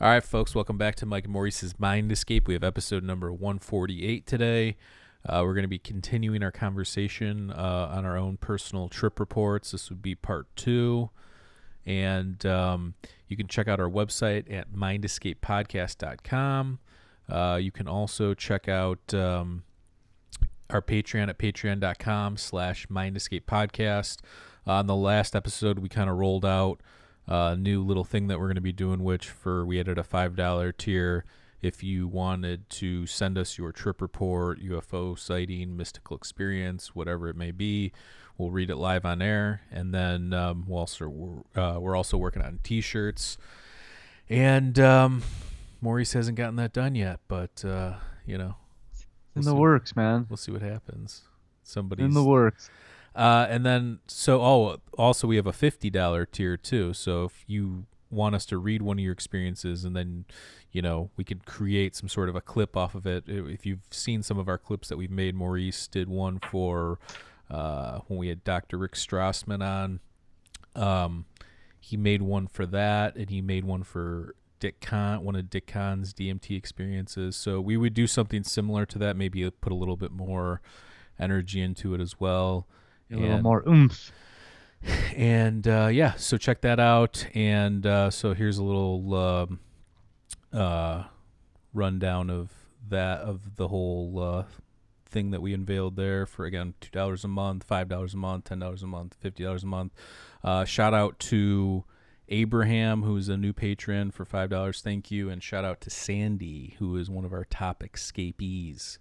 All right, folks, welcome back to Mike and Maurice's Mind Escape. We have episode number 148 today. We're going to be continuing our conversation on our own personal trip reports. This would be part 2. And you can check out our website at mindescapepodcast.com. You can also check out our Patreon at patreon.com/mindescapepodcast. On the last episode, we kind of rolled out a new little thing that we're going to be doing, which we added a $5 tier. If you wanted to send us your trip report, UFO sighting, mystical experience, whatever it may be, we'll read it live on air. And then we're also working on T-shirts. And Maurice hasn't gotten that done yet, but in the works, man. We'll see what happens. Somebody's in the works. And then, also we have a $50 tier too. So if you want us to read one of your experiences and then, we could create some sort of a clip off of it. If you've seen some of our clips that we've made, Maurice did one for when we had Dr. Rick Strassman on. He made one for that, and he made one for one of Dick Kahn's DMT experiences. So we would do something similar to that, maybe put a little bit more energy into it as well. A little more oomph. And so check that out. And so here's a little rundown of the whole thing that we unveiled there for, again, $2 a month, $5 a month, $10 a month, $50 a month. Shout out to Abraham, who is a new patron, for $5. Thank you. And shout out to Sandy, who is one of our top escapees.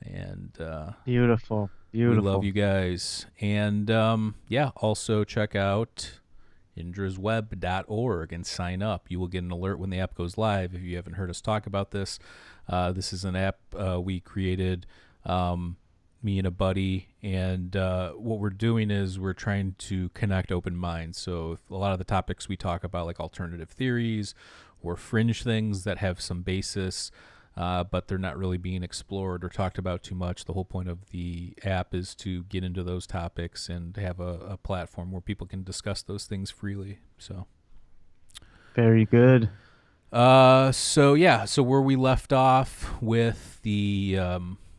And beautiful. We love you guys. And also check out indrasweb.org and sign up. You will get an alert when the app goes live. If you haven't heard us talk about this, this is an app we created, me and a buddy. And what we're doing is we're trying to connect open minds. So a lot of the topics we talk about, like alternative theories or fringe things that have some basis, but they're not really being explored or talked about too much. The whole point of the app is to get into those topics and have a platform where people can discuss those things freely. So, very good. So where we left off with the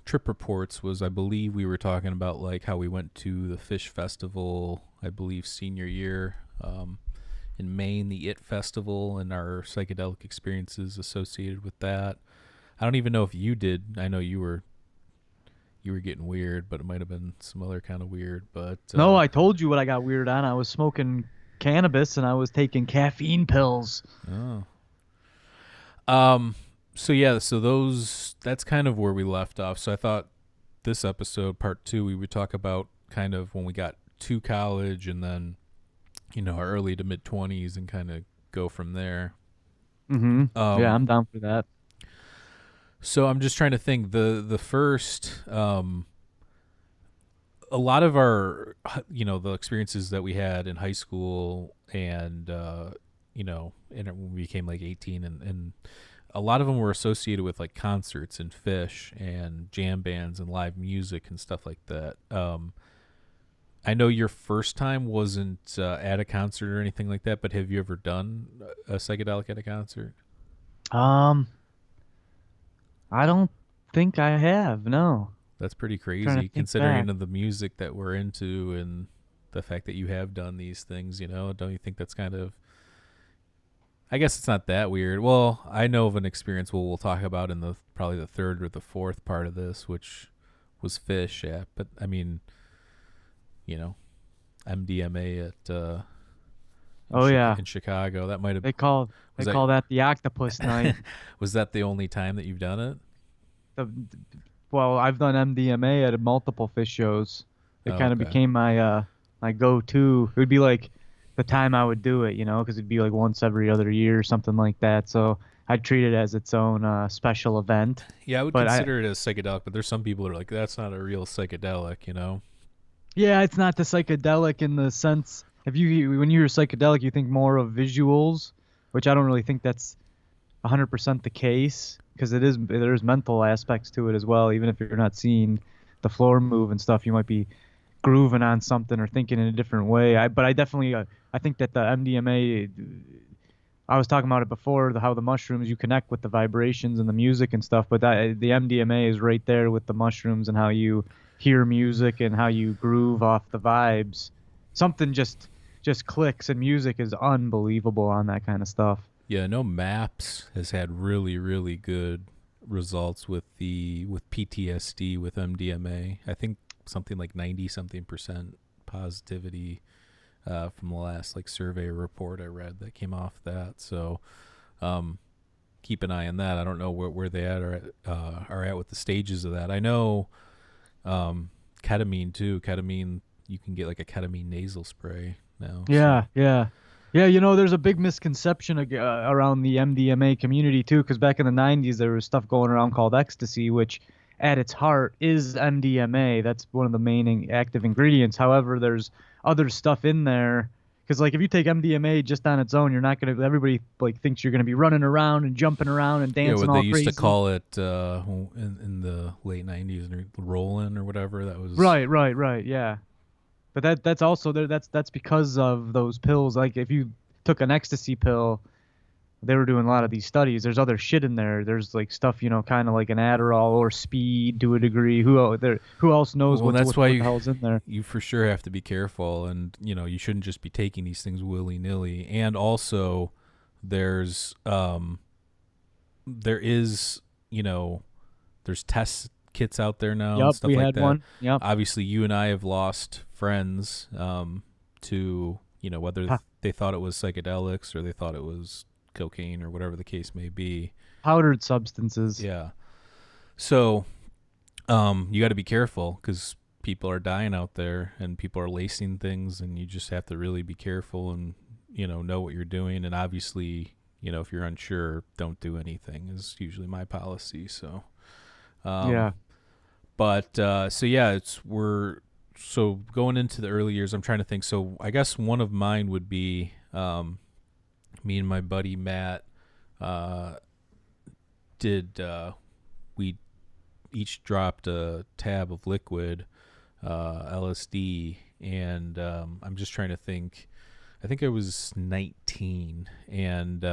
trip reports was, I believe we were talking about like how we went to the Fish Festival, I believe senior year, in Maine, the IT Festival, and our psychedelic experiences associated with that. I don't even know if you did. I know you were getting weird, but it might have been some other kind of weird. But no, I told you what I got weird on. I was smoking cannabis and I was taking caffeine pills. Oh. That's kind of where we left off. So I thought this episode, part 2, we would talk about kind of when we got to college and then, our early to mid 20s and kind of go from there. Mm-hmm. Yeah, I'm down for that. So I'm just trying to think. The first, a lot of our, the experiences that we had in high school and, and when we became like 18 and a lot of them were associated with like concerts and Fish and jam bands and live music and stuff like that. I know your first time wasn't at a concert or anything like that, but have you ever done a psychedelic at a concert? I don't think I have, no. That's pretty crazy considering the music that we're into and the fact that you have done these things, Don't you think that's kind of... I guess it's not that weird. Well, I know of an experience we'll talk about in probably the third or the fourth part of this, which was Fish, yeah. But, I mean, MDMA at... in Chicago. That might have... They call that the octopus night. Was that the only time that you've done it? Well, I've done MDMA at multiple Fish shows. It kind of became my go-to. It would be like the time I would do it, because it'd be like once every other year or something like that. So I'd treat it as its own special event. Yeah, I would consider it as psychedelic, but there's some people that are like, that's not a real psychedelic, Yeah, it's not the psychedelic in the sense... when you hear psychedelic, you think more of visuals, which I don't really think that's 100% the case, because there's mental aspects to it as well. Even if you're not seeing the floor move and stuff, you might be grooving on something or thinking in a different way. But I definitely I think that the MDMA I was talking about it before, how the mushrooms you connect with the vibrations and the music and stuff, but the MDMA is right there with the mushrooms and how you hear music and how you groove off the vibes. Something just clicks, and music is unbelievable on that kind of stuff. Yeah, I know Maps has had really, really good results with PTSD with MDMA. I think something like 90 something percent positivity from the last like survey report I read that came off that. So keep an eye on that. I don't know where they are at with the stages of that. I know ketamine too. Ketamine, you can get like a ketamine nasal spray now. Yeah, So. yeah. Yeah, there's a big misconception around the MDMA community too, because back in the 90s there was stuff going around called ecstasy, which at its heart is MDMA. That's one of the main active ingredients. However, there's other stuff in there, because like if you take MDMA just on its own, you're not gonna. Everybody like thinks you're gonna be running around and jumping around and Yeah, dancing what they all used crazy. to call it in the late 90s, rolling or whatever. That was Right. Yeah. But that's also there. That's because of those pills. Like if you took an ecstasy pill, they were doing a lot of these studies. There's other shit in there. There's like stuff, kind of like an Adderall or speed to a degree. Who else knows Well, that's why what the hell's in there? you for sure have to be careful, and you shouldn't just be taking these things willy nilly. And also, there is there's test kits out there now and Yup, stuff we like had that. one. Yup. Obviously, you and I have lost friends to whether Pa- they thought it was psychedelics or they thought it was cocaine or whatever the case may be. Powdered substances. Yeah. So you got to be careful because people are dying out there and people are lacing things, and you just have to really be careful and know what you're doing. And obviously, if you're unsure, don't do anything is usually my policy. So Yeah. but so yeah, so going into the early years, I'm trying to think. So I guess one of mine would be me and my buddy Matt we each dropped a tab of liquid LSD, and I'm just trying to think. I think I was 19, and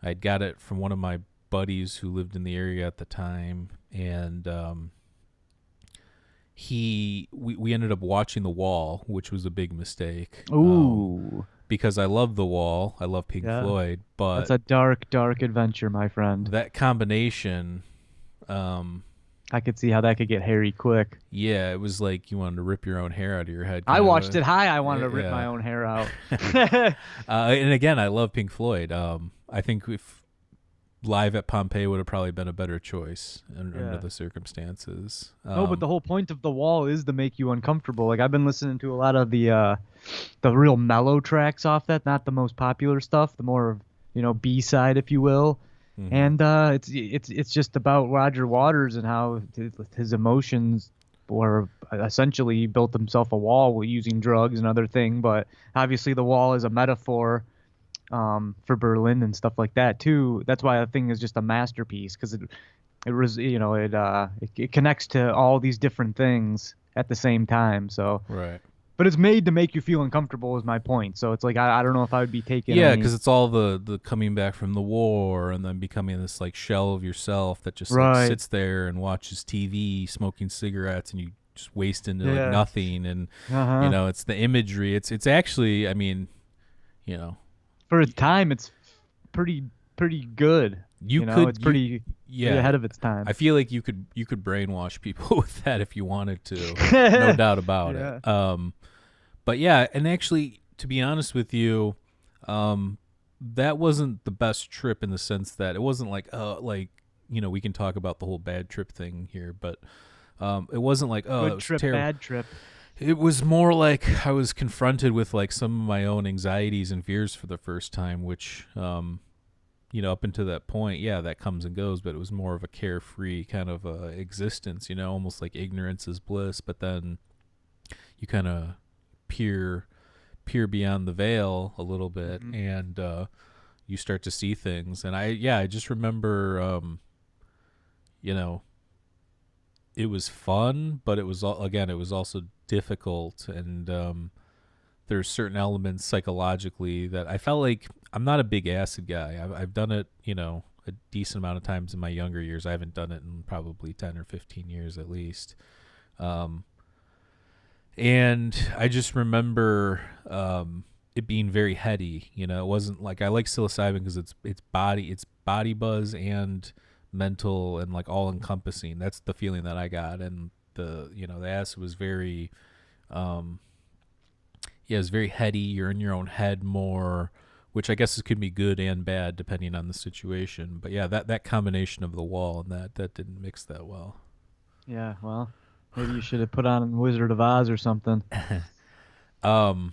I'd got it from one of my buddies who lived in the area at the time, and we ended up watching The Wall, which was a big mistake. Ooh. Because I love The Wall, I love Pink Yeah. Floyd, but That's a dark, dark adventure, my friend. that combination, I could see how that could get hairy quick. yeah, it was like you wanted to rip your own hair out of your head. I kinda. watched it high. I wanted to rip Yeah. my own hair out. And again, I love Pink Floyd. I think if live at Pompeii would have probably been a better choice under Yeah. the circumstances. No, but the whole point of The Wall is to make you uncomfortable. Like I've been listening to a lot of the real mellow tracks off that, not the most popular stuff, the more B-side, if you will. Mhm. And it's just about Roger Waters and how his emotions were essentially he built himself a wall using drugs and other thing. But obviously the wall is a metaphor for Berlin and stuff like that too. That's why the thing is just a masterpiece, because it connects to all these different things at the same time. So, right. but it's made to make you feel uncomfortable is my point. So it's like I don't know if I would be taking Yeah, any- because it's all the coming back from the war and then becoming this like shell of yourself that just like, Right. sits there and watches TV, smoking cigarettes, and you just waste into Yeah. like nothing. And Uh-huh. it's the imagery. It's actually, I mean, For its time, it's pretty good. you know, could it's pretty yeah. ahead of its time. I feel like you could brainwash people with that if you wanted to, no doubt about Yeah. it. But yeah, and actually, to be honest with you, that wasn't the best trip in the sense that it wasn't like we can talk about the whole bad trip thing here, but it wasn't like that Good was trip, terrible. bad trip. It was more like I was confronted with like some of my own anxieties and fears for the first time, which up until that point, yeah, that comes and goes, but it was more of a carefree kind of existence, almost like ignorance is bliss, but then you kind of peer beyond the veil a little bit, Mhm. and you start to see things. And I just remember, it was fun, but it was it was also difficult, and there's certain elements psychologically that I felt like I'm not a big acid guy. I've done it, a decent amount of times in my younger years. I haven't done it in probably 10 or 15 years at least. Um, and I just remember it being very heady. It wasn't like, I like psilocybin because it's body buzz and mental and like all encompassing. That's the feeling that I got. And the acid was very, yeah, it's very heady. You're in your own head more, which I guess could be good and bad depending on the situation. But yeah, that combination of the wall and that didn't mix that well. Yeah, well, maybe you should have put on Wizard of Oz or something. um,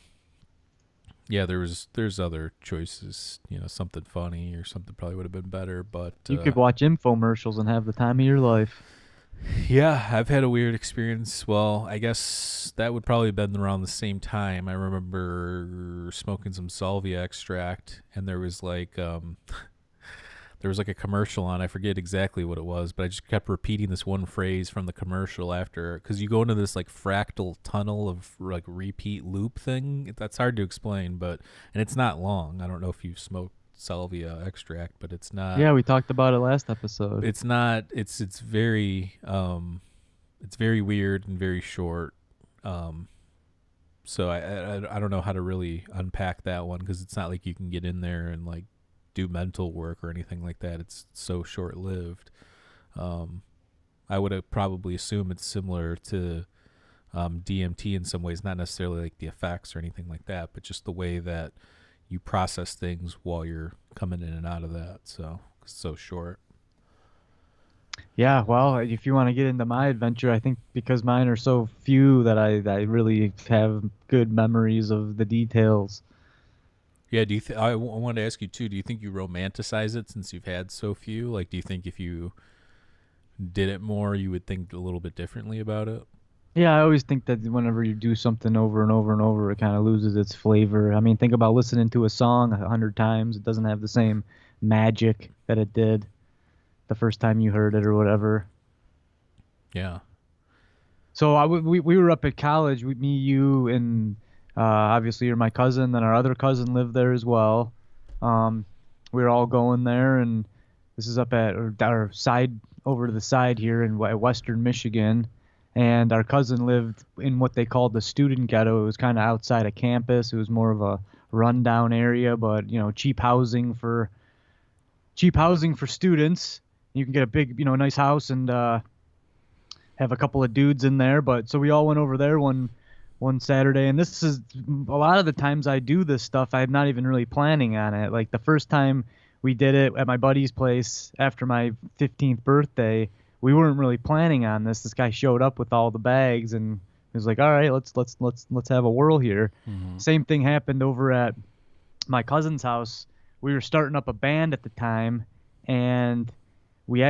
yeah, there's other choices. Something funny or something probably would have been better. But You could watch infomercials and have the time of your life. yeah, I've had a weird experience. Well, I guess that would probably have been around the same time. I remember smoking some salvia extract, and there was like a commercial on. I forget exactly what it was, but I just kept repeating this one phrase from the commercial after, because you go into this like fractal tunnel of like repeat loop thing. That's hard to explain, and it's not long. I don't know if you've smoked salvia extract, but it's not. Yeah, we talked about it last episode. It's not. It's very weird and very short. So I don't know how to really unpack that one, because it's not like you can get in there and like do mental work or anything like that. It's so short lived. I would have probably assumed it's similar to DMT in some ways, not necessarily like the effects or anything like that, but just the way that you process things while you're coming in and out of that. So it's so short. Yeah, well, if you want to get into my adventure, I think because mine are so few that I really have good memories of the details. Yeah, I wanted to ask you too, do you think you romanticize it since you've had so few? Like, do you think if you did it more, you would think a little bit differently about it? Yeah, I always think that whenever you do something over and over and over, it kind of loses its flavor. I mean, think about listening to a song 100 times. It doesn't have the same magic that it did the first time you heard it or whatever. Yeah. So we were up at college, me, you, and obviously you're my cousin. Then our other cousin lived there as well. We were all going there, and this is up at our side, over to the side here in Western Michigan. And our cousin lived in what they called the student ghetto. It was kind of outside of campus. It was more of a rundown area, but cheap housing for students. You can get a big, nice house and have a couple of dudes in there. But so we all went over there one Saturday, and this is a lot of the times I do this stuff, I'm not even really planning on it. Like the first time we did it at my buddy's place after my 15th birthday, we weren't really planning on this. This guy showed up with all the bags and he was like, "All right, let's have a whirl here." Mm-hmm. Same thing happened over at my cousin's house. We were starting up a band at the time, and we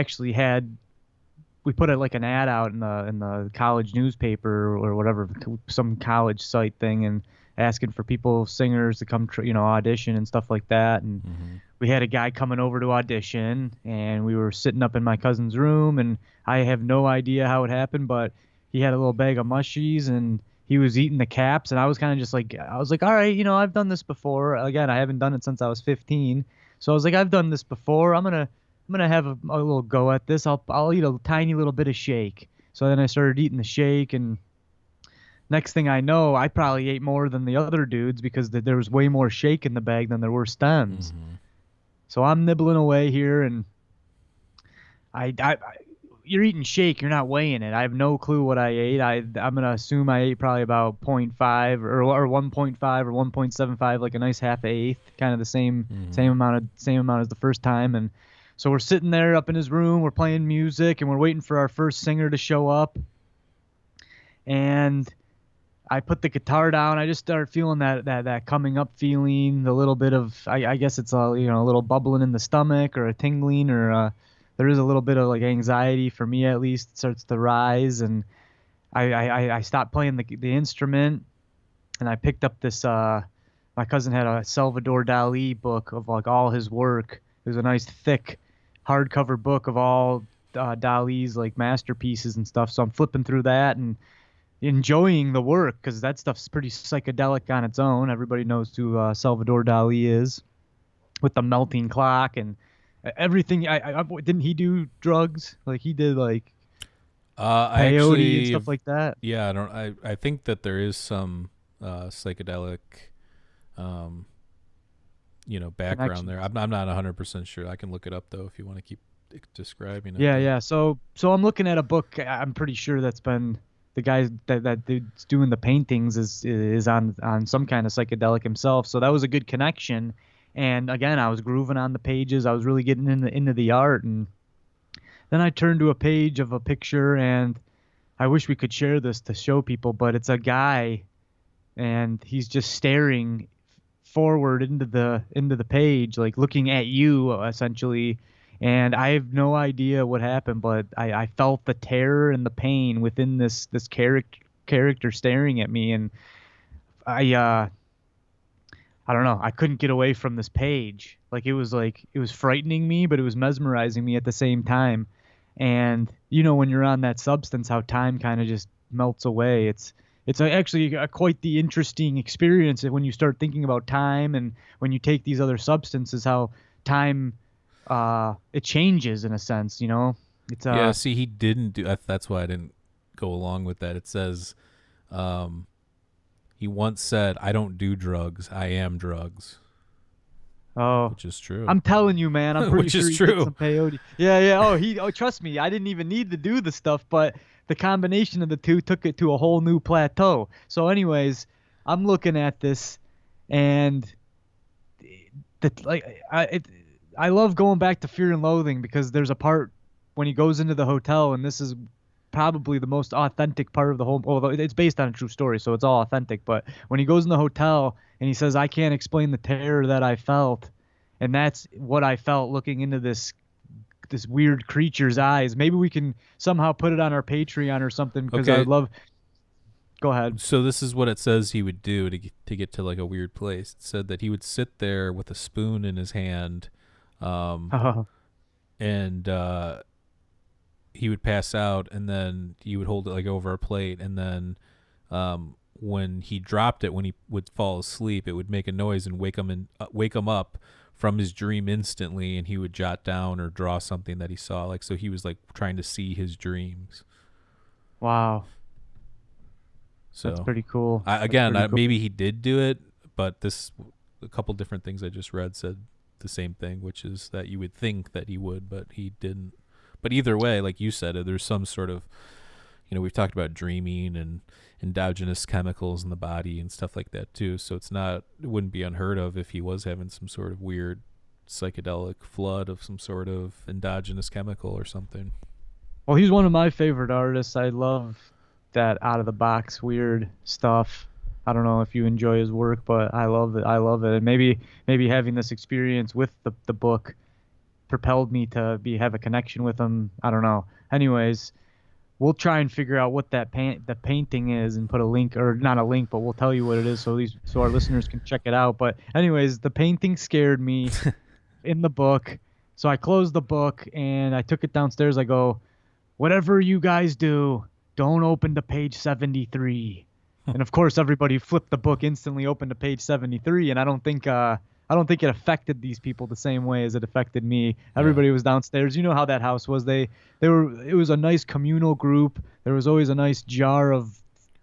put like an ad out in the college newspaper or whatever, some college site thing, and asking for singers to come audition and stuff like that. And mm-hmm. We had a guy coming over to audition, and we were sitting up in my cousin's room, and I have no idea how it happened, but he had a little bag of mushies and he was eating the caps, and I was kind of just like, all right, I've done this before. Again, I haven't done it since I was 15. So I was like, I've done this before. I'm going to have a little go at this. I'll eat a tiny little bit of shake. So then I started eating the shake, and next thing I know, I probably ate more than the other dudes because there was way more shake in the bag than there were stems. Mm-hmm. So I'm nibbling away here, and you're eating shake. You're not weighing it. I have no clue what I ate. I'm going to assume I ate probably about 0.5 or 1.5 or 1.75, like a nice half-eighth, kind of the same amount as the first time. And so we're sitting there up in his room. We're playing music, and we're waiting for our first singer to show up. And I put the guitar down. I just started feeling that coming up feeling, the little bit of, I guess it's a little bubbling in the stomach or a tingling, or there is a little bit of like anxiety for me, at least. It starts to rise, and I stopped playing the instrument, and I picked up this. My cousin had a Salvador Dali book of like all his work. It was a nice thick hardcover book of all Dali's like masterpieces and stuff. So I'm flipping through that and enjoying the work, because that stuff's pretty psychedelic on its own. Everybody knows who Salvador Dali is. with the melting clock and everything. Didn't he do drugs? Like he did like I peyote and actually, stuff like that. yeah, I don't. I think that there is some psychedelic, um, background there. Connections. I'm not 100% sure. I can look it up though if you want to keep describing it. Yeah, But yeah. So I'm looking at a book. I'm pretty sure that's been the guy that dude's doing the paintings is on some kind of psychedelic himself. So that was a good connection. And again, I was grooving on the pages. I was really getting into the art. And then I turned to a page of a picture, and I wish we could share this to show people, but it's a guy, and he's just staring forward into the page, like looking at you essentially. And I have no idea what happened, but I felt the terror and the pain within this character staring at me. And I I don't know, I couldn't get away from this page. Like it was frightening me, but it was mesmerizing me at the same time. And when you're on that substance, how time kind of just melts away. Actually quite the interesting experience when you start thinking about time, and when you take these other substances, how time it changes in a sense. It's yeah, see, he didn't do. That's why I didn't go along with that. It says, um, he once said, "I don't do drugs. I am drugs," oh, which is true. I'm telling you, man, I'm pretty Which sure is he did true. some peyote. Yeah, yeah. Oh, trust me, I didn't even need to do the stuff, but the combination of the two took it to a whole new plateau. So, anyways, I'm looking at this, and I love going back to Fear and Loathing, because there's a part when he goes into the hotel, and this is probably the most authentic part of the whole. Although it's based on a true story, so it's all authentic. But when he goes in the hotel and he says, "I can't explain the terror that I felt," and that's what I felt looking into this weird creature's eyes. Maybe we can somehow put it on our Patreon or something, because I Okay, would love. Go ahead. so this is what it says he would do to get to like a weird place. It said that he would sit there with a spoon in his hand, um, and he would pass out, and then he would hold it like over a plate, and then when he dropped it, when he would fall asleep, it would make a noise and wake him up from his dream instantly, and he would jot down or draw something that he saw. Like, so he was like trying to see his dreams. Wow, that's So pretty cool. That's again, pretty cool. maybe he did do it, but a couple different things I just read said the same thing, which is that you would think that he would, but he didn't. But either way, like you said, there's some sort of, we've talked about dreaming and endogenous chemicals in the body and stuff like that too. So it wouldn't be unheard of if he was having some sort of weird psychedelic flood of some sort of endogenous chemical or something. Well, he's one of my favorite artists. I love that out of the box weird stuff. I don't know if you enjoy his work, but I love it. I love it. And maybe having this experience with the book propelled me to have a connection with him. I don't know. Anyways, we'll try and figure out what the painting is and put a link, or not a link, but we'll tell you what it is so our listeners can check it out. But anyways, the painting scared me in the book. So I closed the book and I took it downstairs. I go, "Whatever you guys do, don't open to page 73." And of course, everybody flipped the book instantly, opened to page 73, and I don't think it affected these people the same way as it affected me. Yeah. Everybody was downstairs. You know how that house was. It was a nice communal group. There was always a nice jar of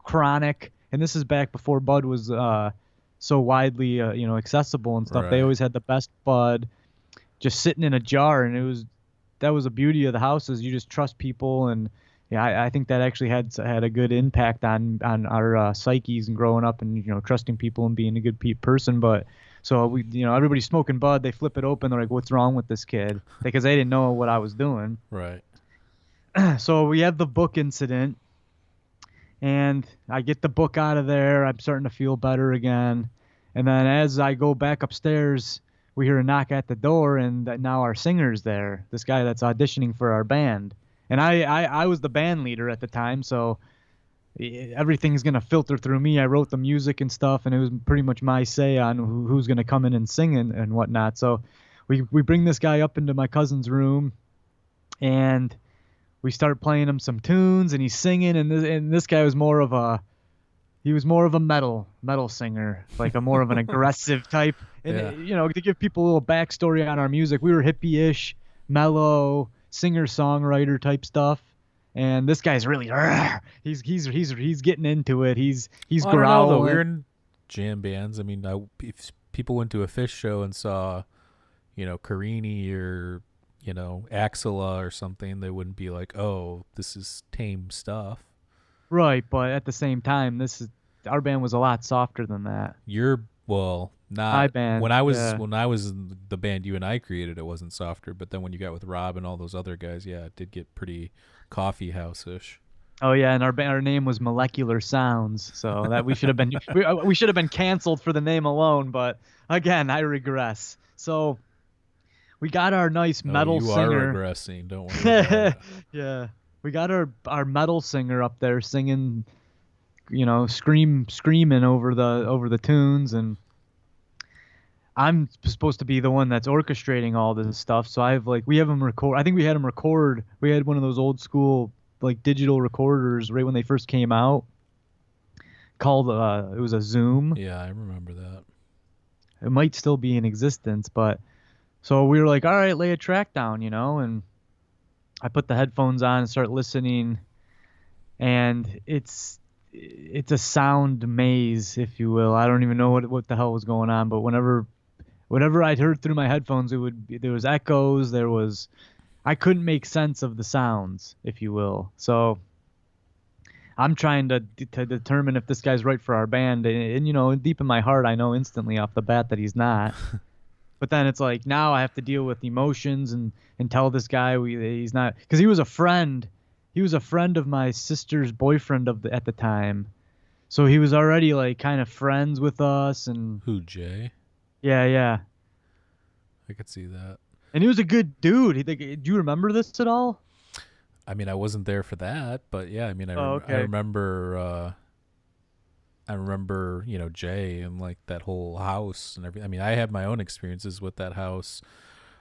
chronic, and this is back before bud was so widely accessible and stuff. They Right. always had the best bud just sitting in a jar, and that was the beauty of the house, is you just trust people. And yeah, I think that actually had a good impact on our psyches and growing up, and trusting people and being a good person. But so everybody's smoking bud, they flip it open, they're like, "What's wrong with this kid?" Because they didn't know what I was doing. Right. So we have the book incident, and I get the book out of there. I'm starting to feel better again. And then as I go back upstairs, we hear a knock at the door, and now our singer's there, this guy that's auditioning for our band. And I was the band leader at the time, so everything's going to filter through me. I wrote the music and stuff, and it was pretty much my say on who's going to come in and sing and whatnot. So we bring this guy up into my cousin's room, and we start playing him some tunes, and he's singing, and this guy was more of a He was more of a metal singer, like a more of an aggressive type. And Yeah. to give people a little backstory on our music, we were hippie-ish, mellow, singer-songwriter type stuff. And this guy's really, he's getting into it. He's Well, I don't know though. We growling. were in jam bands. I mean, if people went to a Fish show and saw, Carini or Axela or something, they wouldn't be like, "Oh, this is tame stuff." Right, but at the same time, this is our band was a lot softer than that. You're well, My not band, yeah. when I was in the band you and I created. It wasn't softer, but then when you got with Rob and all those other guys, yeah, it did get pretty coffee house ish. Oh yeah, and our name was Molecular Sounds, so that we should have been we should have been canceled for the name alone. But again, I regress. So we got our nice Oh, metal you are singer. regressing. Don't worry about it. Yeah, we got our metal singer up there singing, screaming over the tunes, and I'm supposed to be the one that's orchestrating all this stuff. So we have him record. I think we had him record. We had one of those old school like digital recorders right when they first came out. Called it was a Zoom. Yeah, I remember that. It might still be in existence, but so we were like, all right, lay a track down, and I put the headphones on and start listening, and it's a sound maze, if you will. I don't even know what the hell was going on, but whatever I'd heard through my headphones, there was echoes, I couldn't make sense of the sounds, if you will. So I'm trying to determine if this guy's right for our band, and deep in my heart, I know instantly off the bat that he's not. But then it's like now I have to deal with emotions and tell this guy he's not, because he was a friend. He was a friend of my sister's boyfriend at the time, so he was already like kind of friends with us, and Who, Jay? yeah, yeah. I could see that. And he was a good dude. Do you remember this at all? I mean, I wasn't there for that, but yeah, I mean, Oh, I okay. remember. I remember, Jay and like that whole house and everything. I mean, I had my own experiences with that house.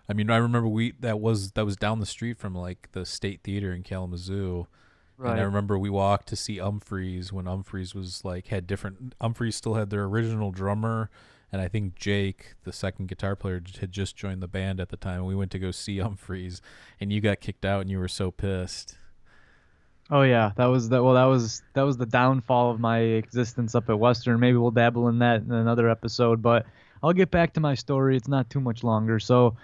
I mean, I remember that was down the street from like the State Theater in Kalamazoo. And I Right. remember we walked to see Umphreys when Umphreys was like had different. Umphreys still had their original drummer, and I think Jake, the second guitar player, had just joined the band at the time. We went to go see Umphreys, and you got kicked out, and you were so pissed. Oh yeah, that was that. Well, that was the downfall of my existence up at Western. Maybe we'll dabble in that in another episode, but I'll get back to my story. It's not too much longer. So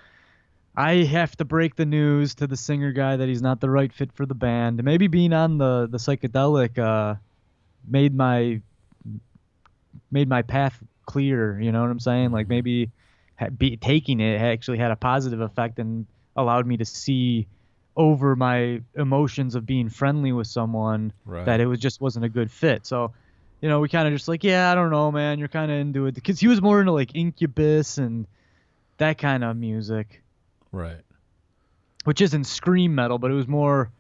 I have to break the news to the singer guy that he's not the right fit for the band. Maybe being on the psychedelic made my made my path clear. You know what I'm saying? Like Hmm. maybe taking it actually had a positive effect and allowed me to see over my emotions of being friendly with someone that Right. it wasn't a good fit. So, we kind of just like, yeah, I don't know, man, you're kind of into it because he was more into like Incubus and that kind of music, Right. which isn't scream metal, but it was more.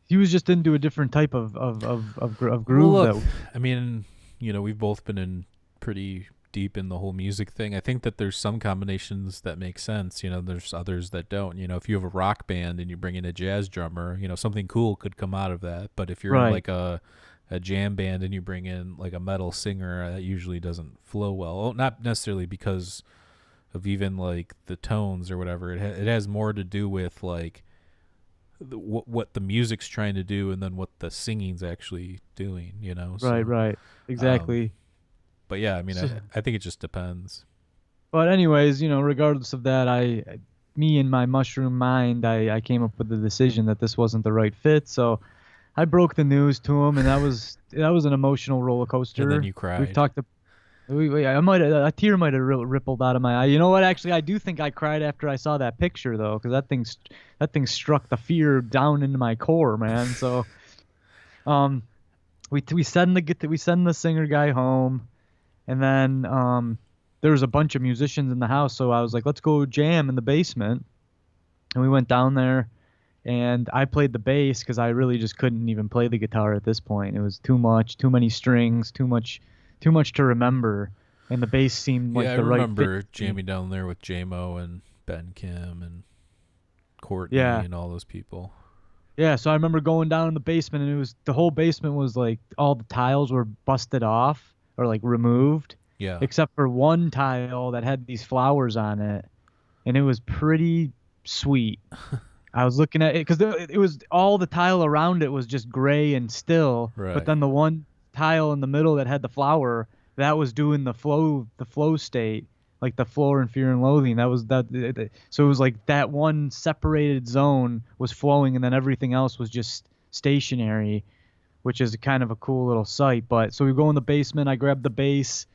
He was just into a different type of Well, groove look, that. I mean, we've both been in pretty deep in the whole music thing. I think that there's some combinations that make sense. There's others that don't. If you have a rock band and you bring in a jazz drummer, something cool could come out of that. But if you're in Right. like a jam band and you bring in like a metal singer, that usually doesn't flow well. Well, not necessarily because of even like the tones or whatever. It has more to do with like what the music's trying to do and then what the singing's actually doing. Right. So Right. um Exactly. but yeah, I mean, So, I think it just depends. but anyways, regardless of that, me in my mushroom mind, I came up with the decision that this wasn't the right fit. So I broke the news to him, and that was an emotional roller And then coaster. you We've cried. talked. I might a tear might have rippled out of my eye. You know what? Actually, I do think I cried after I saw that picture though, because that thing struck the fear down into my core, man. So um, we send the singer guy home, and then there was a bunch of musicians in the house, so I was like, let's go jam in the basement, and we went down there, and I played the bass because I really just couldn't even play the guitar at this point. It was too much, too many strings, too much to remember, and the bass seemed Yeah, like I the right fit remember for me. jamming down there with JMO and Ben Kim and Courtney Yeah. and all those people. Yeah, so I remember going down in the basement, and it was the whole basement was like all the tiles were busted off or like removed, Yeah. except for one tile that had these flowers on it, and it was pretty sweet. I was looking at it because it was all the tile around it was just gray and still, but Right. then the one tile in the middle that had the flower, that was doing the flow state, like the floor and fear and loathing. That was so it was like that one separated zone was flowing, and then everything else was just stationary, which is kind of a cool little sight. But so we go in the basement. I grab the bass,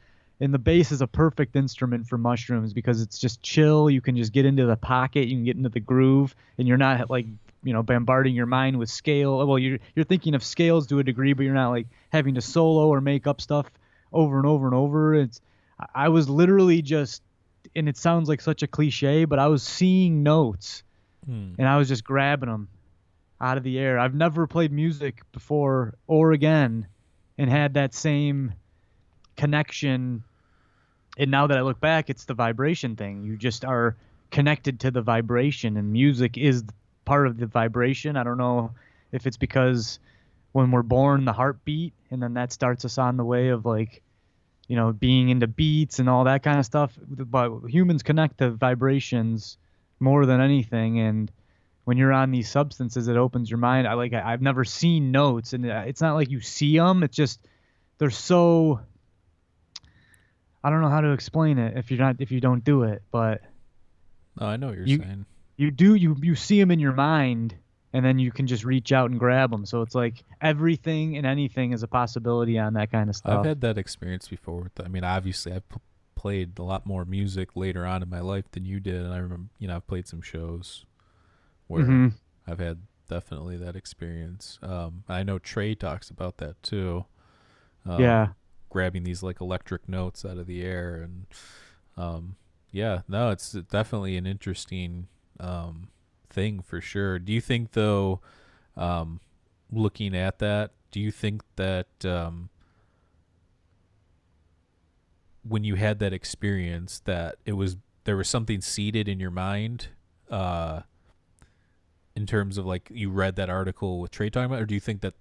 and the bass is a perfect instrument for mushrooms because it's just chill. You can just get into the pocket, you can get into the groove, and you're not like bombarding your mind with scale. Well, you're thinking of scales to a degree, but you're not like having to solo or make up stuff over and over and over. I was literally just, and it sounds like such a cliche, but I was seeing notes Hmm. and I was just grabbing them out of the air. I've never played music before or again and had that same connection. And now that I look back, it's the vibration thing. You just are connected to the vibration, and music is part of the vibration. I don't know if it's because when we're born, the heartbeat, and then that starts us on the way of like, being into beats and all that kind of stuff. But humans connect to vibrations more than anything. And when you're on these substances, it opens your mind. I've never seen notes, and it's not like you see them. It's just they're so, I don't know how to explain it if you don't do it, but No, I know what you're you saying. you see them in your mind, and then you can just reach out and grab them. So it's like everything and anything is a possibility on that kind of I've stuff. had that experience before. I mean, obviously, I've played a lot more music later on in my life than you did, and I remember, I've played some shows where Hmm. I've had definitely that experience. I know Trey talks about that too. Um, Yeah. Grabbing these like electric notes out of the air, and yeah, no, it's definitely an interesting thing for sure. Do you think though, um, looking at that, do you think that when you had that experience that there was something seated in your mind, uh, in terms of like you read that article with Trey talking about, or do you think that,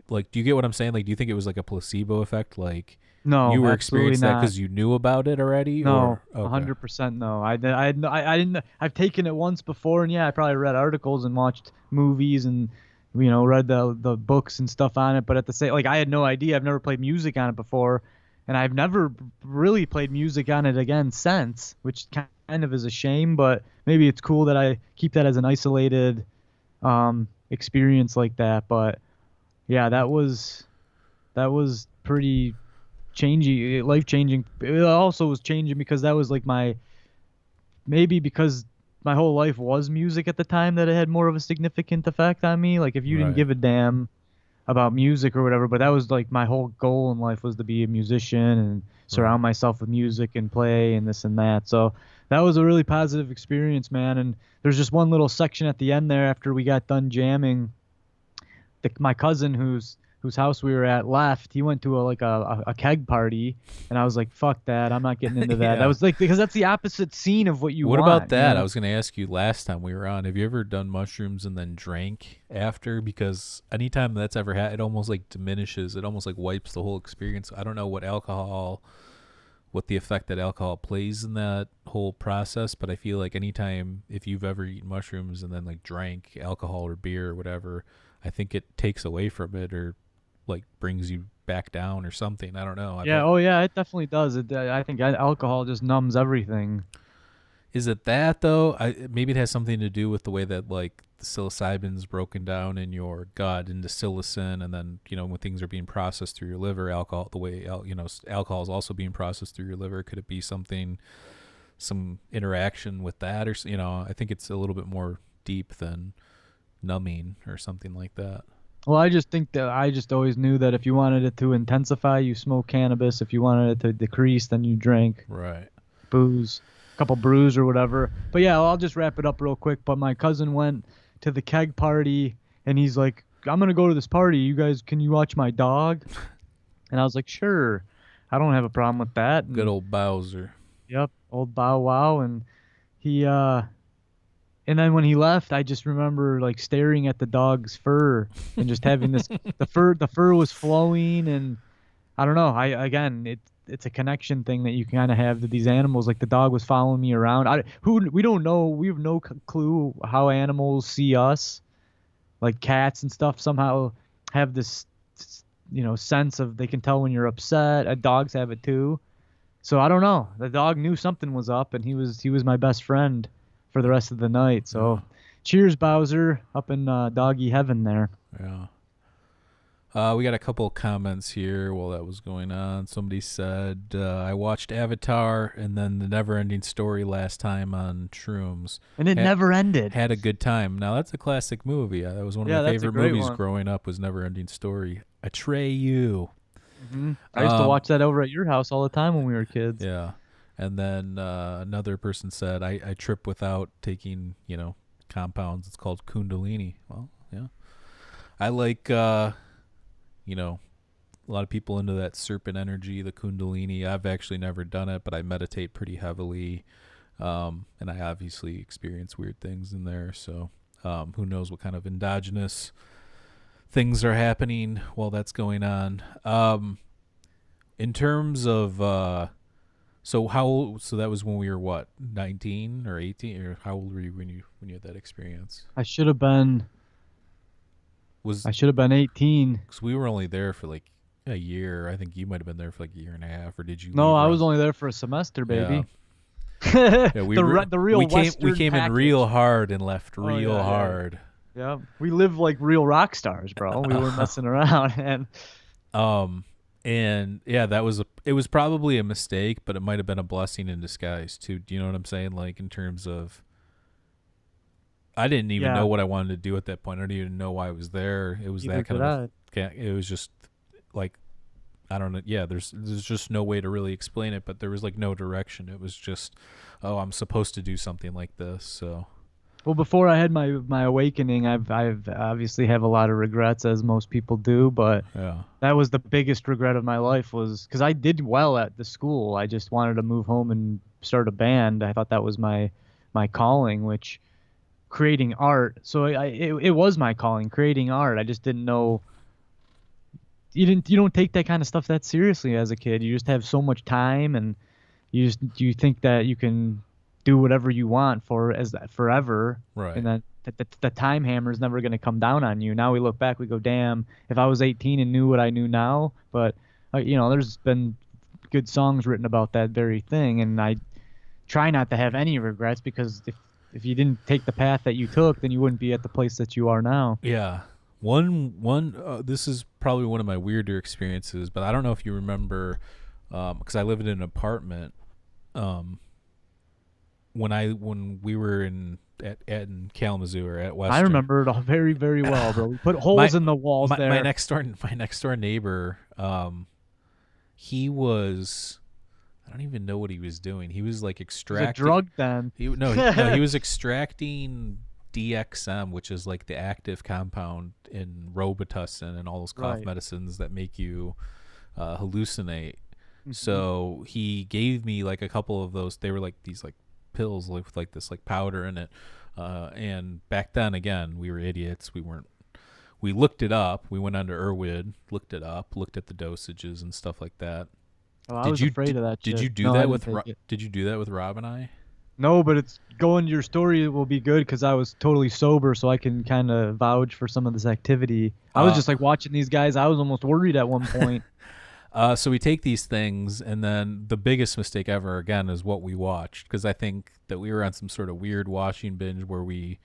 like, do you get what I'm saying? Like, do you think it was like a placebo effect? Like you No, were absolutely experiencing that not. because you knew about it already, No, or okay, 100% no. I didn't. I've taken it once before, and yeah, I probably read articles and watched movies and read the books and stuff on it. But at the same, like, I had no idea. I've never played music on it before, and I've never really played music on it again since, which kind of is a shame. But maybe it's cool that I keep that as an isolated experience like that. But yeah, that was pretty changing, life changing. It also was changing because that was like maybe because my whole life was music at the time that it had more of a significant effect on me. Like if you didn't right, give a damn about music or whatever, but that was like my whole goal in life was to be a musician and right. surround myself with music and play and this and that. So that was a really positive experience, man. And there's just one little section at the end there after we got done jamming. My cousin whose house we were at left. He went to a keg party, and I was like, "Fuck that! I'm not getting into that." That Yeah. was like because that's the opposite scene of what you What about want, you that? I know? was going to ask you last time we were on. Have you ever done mushrooms and then drank after? Because anytime that's ever had, it almost like diminishes. It almost like wipes the whole experience. I don't know what the effect that alcohol plays in that whole process, but I feel like anytime if you've ever eaten mushrooms and then like drank alcohol or beer or whatever, I think it takes away from it or like brings you back down or something. I don't know. I've Yeah. had Oh yeah, it definitely does. I think alcohol just numbs everything. Is it that though? Maybe it has something to do with the way that like the psilocybin's broken down in your gut into psilocin, and then when things are being processed through your liver, alcohol the way alcohol is also being processed through your liver. Could it be some interaction with that, or I think it's a little bit more deep than numbing or something like that. Well, I just think that I just always knew that if you wanted it to intensify, you smoke cannabis. If you wanted it to decrease, then you drank Right. booze, a couple brews or whatever. But yeah, I'll just wrap it up real quick. But my cousin went to the keg party, and he's like, "I'm gonna go to this party. You guys, can you watch my dog?" And I was like, "Sure, I don't have a problem with that." Good And old Bowser. yep, old Bow Wow, and he And then when he left, I just remember like staring at the dog's fur and just having this the fur was flowing, and I don't know. I again, it's a connection thing that you kind of have to these animals. Like the dog was following me around. We don't know. We have no clue how animals see us. Like cats and stuff somehow have this, sense of they can tell when you're upset. Dogs have it too. So I don't know. The dog knew something was up, and he was my best friend for the rest of the night. So, cheers, Bowser, up in doggy heaven there. Yeah. We got a couple comments here while that was going on. Somebody said, I watched Avatar and then The Never-Ending Story last time on Shrooms. And it never ended. Had a good time. Now, that's a classic movie. That was one of my favorite movies growing up was Never-Ending Story. Atreyu. Mm-hmm. I used to watch that over at your house all the time when we were kids. Yeah. And then another person said, I trip without taking, compounds. It's called Kundalini. Well, yeah. I like... a lot of people into that serpent energy, the Kundalini. I've actually never done it, but I meditate pretty heavily. And I obviously experience weird things in there. So who knows what kind of endogenous things are happening while that's going on. In terms of, so that was when we were what, 19 or 18, or how old were you when you had that experience? I should have been 18. Because we were only there for like a year. I think you might have been there for like a year and a half, or did you? No, I was only there for a semester, baby. Yeah, the real we came in real hard and left real hard. Yeah, we live like real rock stars, bro. We were messing around, and yeah, it was probably a mistake, but it might have been a blessing in disguise too. Do you know what I'm saying? Like in terms of, I didn't even know what I wanted to do at that point. I didn't even know why I was there. It was that kind of. It was just like, I don't know. Yeah, there's just no way to really explain it, but there was like no direction. It was just, oh, I'm supposed to do something like this. So. Well, before I had my awakening, I've obviously have a lot of regrets, as most people do, but that was the biggest regret of my life, was because I did well at the school. I just wanted to move home and start a band. I thought that was my calling, which creating art. So it was my calling, creating art. I just didn't know. You don't take that kind of stuff that seriously as a kid. You just have so much time, and you think that you can do whatever you want forever, right? And then the time hammer is never going to come down on you. Now we look back, we go, damn, if I was 18 and knew what I knew now. But there's been good songs written about that very thing, and I try not to have any regrets, because if you didn't take the path that you took, then you wouldn't be at the place that you are now. Yeah. This is probably one of my weirder experiences, but I don't know if you remember, because I lived in an apartment. When we were in Kalamazoo or at Western. I remember it all very, very well, bro. We put holes in the walls there. My next door neighbor, he was, I don't even know what he was doing. He was like extracting. He was a drug den. He was extracting DXM, which is like the active compound in Robitussin and all those cough medicines that make you hallucinate. Mm-hmm. So he gave me like a couple of those. They were like these like pills with like this like powder in it, and back then, again, we were idiots. We looked it up. We went under Irwin, looked it up, looked at the dosages and stuff like that. Oh, I was afraid of that shit. Did you do that with Rob and I? No, but it's going to your story. It will be good because I was totally sober, so I can kind of vouch for some of this activity. I was just like watching these guys. I was almost worried at one point. So we take these things, and then the biggest mistake ever, again, is what we watched, because I think that we were on some sort of weird watching binge where we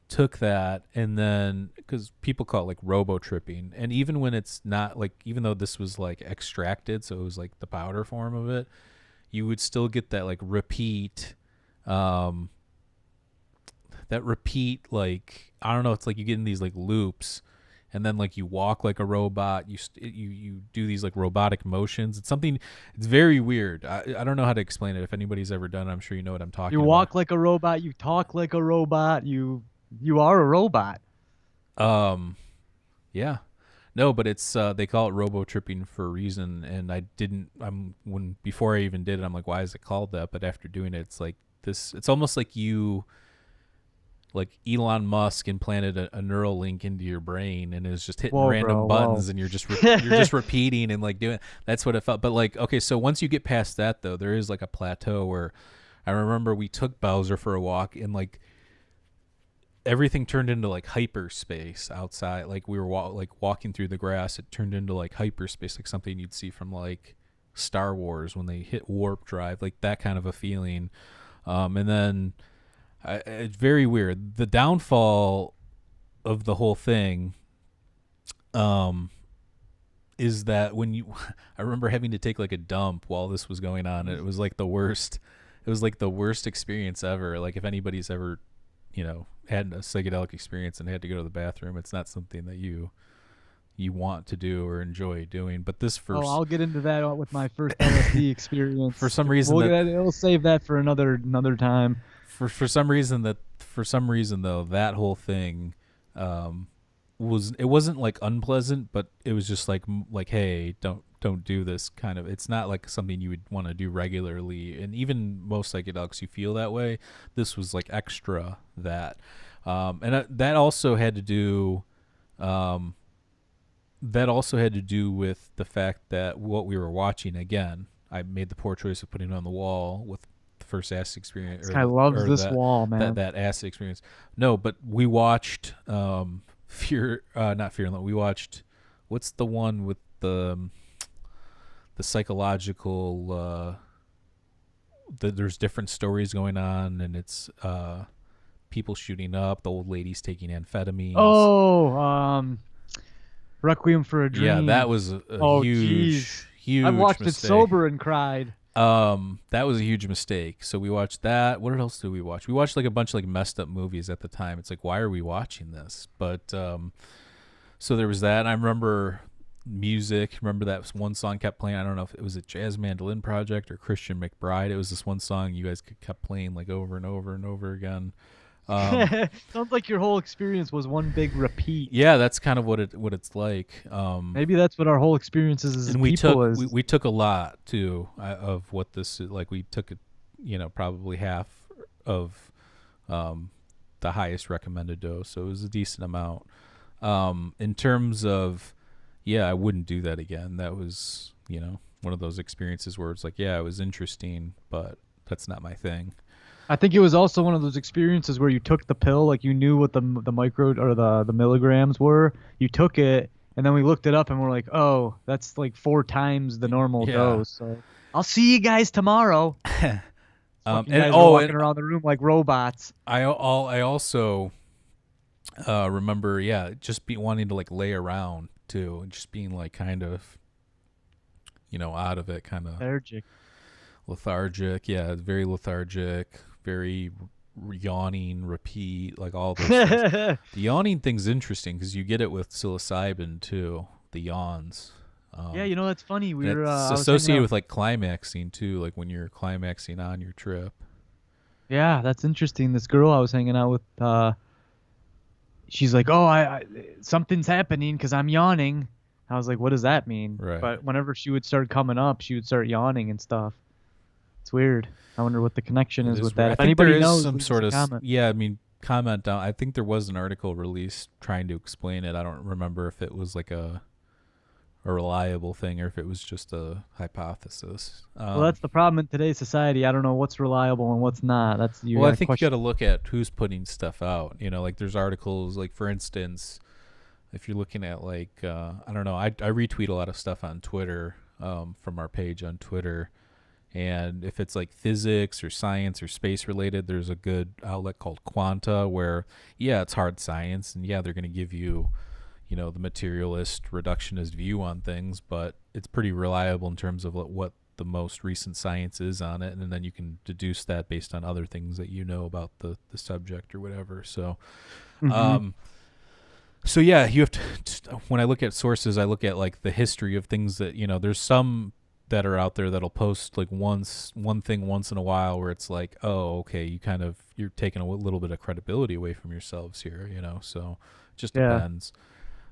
took that, and then, because people call it like robo-tripping, and even when it's not, like, even though this was like extracted, so it was like the powder form of it, you would still get that like repeat, like, I don't know, it's like you get in these like loops. And then, like, you walk like a robot. You do these like robotic motions. It's very weird. I don't know how to explain it. If anybody's ever done it, I'm sure you know what I'm talking about. You walk like a robot. You talk like a robot. You are a robot. Yeah. No, but it's they call it robo tripping for a reason. And before I even did it, I'm like, why is it called that? But after doing it, it's like this. It's almost like you like Elon Musk implanted a neural link into your brain and is just hitting Whoa, random bro. buttons Whoa. and you're just you're just repeating and like doing. That's what it felt. But like, okay, so once you get past that though, there is like a plateau where I remember we took Bowser for a walk and like everything turned into like hyperspace outside. Like we were walking through the grass, it turned into like hyperspace, like something you'd see from like Star Wars when they hit warp drive, like that kind of a feeling. And then it's very weird. The downfall of the whole thing is that when you I remember having to take like a dump while this was going on, and it was like the worst. It was like the worst experience ever. Like if anybody's ever, had a psychedelic experience and had to go to the bathroom, it's not something that you want to do or enjoy doing. But this first, I'll get into that with my first LSD experience. for some reason We'll save that for another time. For some reason though, that whole thing it wasn't like unpleasant, but it was just like hey, don't do this kind of. It's not like something you would want to do regularly, and even most psychedelics you feel that way. This was like extra that, and that also had to do with the fact that what we were watching. Again, I made the poor choice of putting it on the wall with the first acid experience. This guy loves this wall, man. That acid experience. No, but we watched not Fear and Loathing. We watched, what's the one with the psychological there's different stories going on, and it's people shooting up, the old ladies taking amphetamines. Requiem for a Dream. Yeah, that was a huge I watched mistake. it sober and cried. That was a huge mistake. So we watched that. What else did we watch? We watched like a bunch of like messed up movies at the time. It's like, why are we watching this? But so there was that. And I remember music. Remember that one song kept playing. I don't know if it was a Jazz Mandolin Project or Christian McBride. It was this one song you guys kept playing like over and over and over again. Sounds like your whole experience was one big repeat. Yeah, that's kind of what it's like. Maybe that's what our whole experience is. And we took a lot too of what this is like. We took probably half of the highest recommended dose, so it was a decent amount. In terms of, I wouldn't do that again. That was one of those experiences where it's like, it was interesting, but that's not my thing. I think it was also one of those experiences where you took the pill, like you knew what the micro or the milligrams were. You took it, and then we looked it up, and we're like, oh, that's like 4 times the normal dose. So I'll see you guys tomorrow. Walking around the room like robots. I also remember, just wanting to like lay around too, and just being like kind of, out of it, kind of lethargic. Yeah, very lethargic. Very yawning, repeat, like all those things. The yawning thing's interesting because you get it with psilocybin too. The yawns. That's funny. It's associated with like climaxing too, like when you're climaxing on your trip. Yeah, that's interesting. This girl I was hanging out with, she's like, "Oh, I something's happening because I'm yawning." I was like, "What does that mean?" Right. But whenever she would start coming up, she would start yawning and stuff. It's weird. I wonder what the connection is with that. If anybody knows, some sort of comment. Comment down. I think there was an article released trying to explain it. I don't remember if it was like a reliable thing or if it was just a hypothesis. Well, that's the problem in today's society. I don't know what's reliable and what's not. I think you got to look at who's putting stuff out. Like there's articles, like for instance, if you're looking at like I don't know, I retweet a lot of stuff on Twitter from our page on Twitter. And if it's like physics or science or space related, there's a good outlet called Quanta where, it's hard science. And they're going to give you, the materialist reductionist view on things, but it's pretty reliable in terms of what the most recent science is on it. And then you can deduce that based on other things that about the subject or whatever. So, you have to, when I look at sources, I look at like the history of things that, there's some that are out there that'll post like one thing once in a while where it's like, oh, okay, you're taking a little bit of credibility away from yourselves here, so it just depends.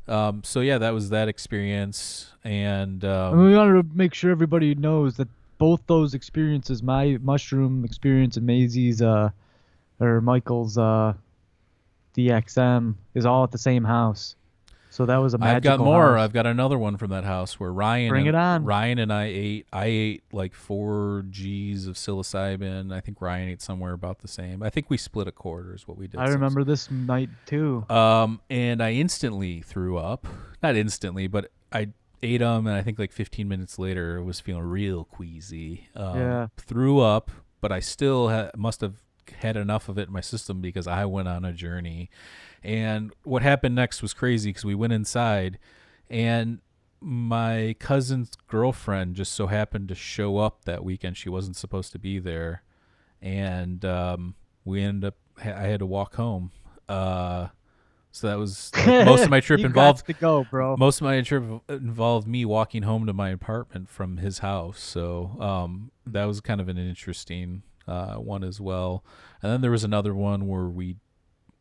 That was that experience. And we wanted to make sure everybody knows that both those experiences, my mushroom experience and Maisie's or Michael's DXM is all at the same house. So that was a I've got magical more. house. I've got another one from that house where Bring it on. Ryan and I ate. I ate like 4 G's of psilocybin. I think Ryan ate somewhere about the same. I think we split a quarter is what we did. I remember this night too. And I instantly threw up. Not instantly, but I ate them, and I think like 15 minutes later, I was feeling real queasy. Yeah. Threw up, but I still must have had enough of it in my system because I went on a journey. And what happened next was crazy because we went inside, and my cousin's girlfriend just so happened to show up that weekend. She wasn't supposed to be there, and we ended up. I had to walk home. So that was like, most of my trip You involved. gots to go, bro. Most of my trip involved me walking home to my apartment from his house. So that was kind of an interesting one as well. And then there was another one where we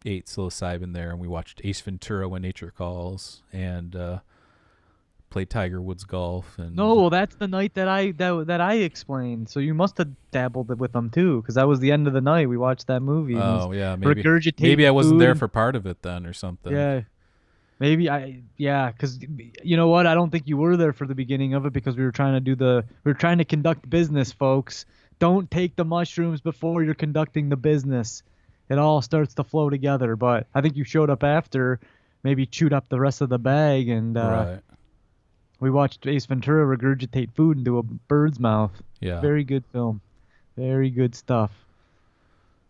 ate psilocybin there, and we watched Ace Ventura: When Nature Calls, and played Tiger Woods golf. And No, well, that's the night that I explained. So you must have dabbled with them too, because that was the end of the night. We watched that movie. and oh he's yeah, regurgitating I wasn't there food. for part of it then or something. Yeah, because you know what? I don't think you were there for the beginning of it because we were trying to conduct business, folks. Don't take the mushrooms before you're conducting the business. It all starts to flow together. But I think you showed up after, maybe chewed up the rest of the bag, and Right. we watched Ace Ventura regurgitate food into a bird's mouth. Yeah. Very good film. Very good stuff.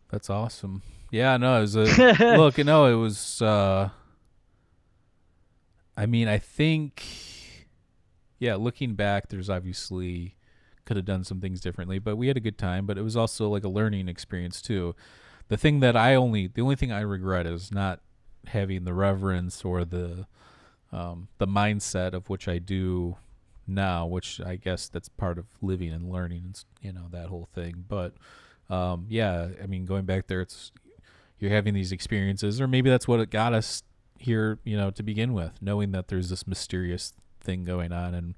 That's awesome. Yeah, no, it was a look, it was I mean, I think looking back, there's obviously could have done some things differently, but we had a good time, but it was also like a learning experience too. The only thing I regret is not having the reverence or the mindset of which I do now, which I guess that's part of living and learning, and that whole thing. But I mean, going back there, you're having these experiences, or maybe that's what it got us here, to begin with, knowing that there's this mysterious thing going on and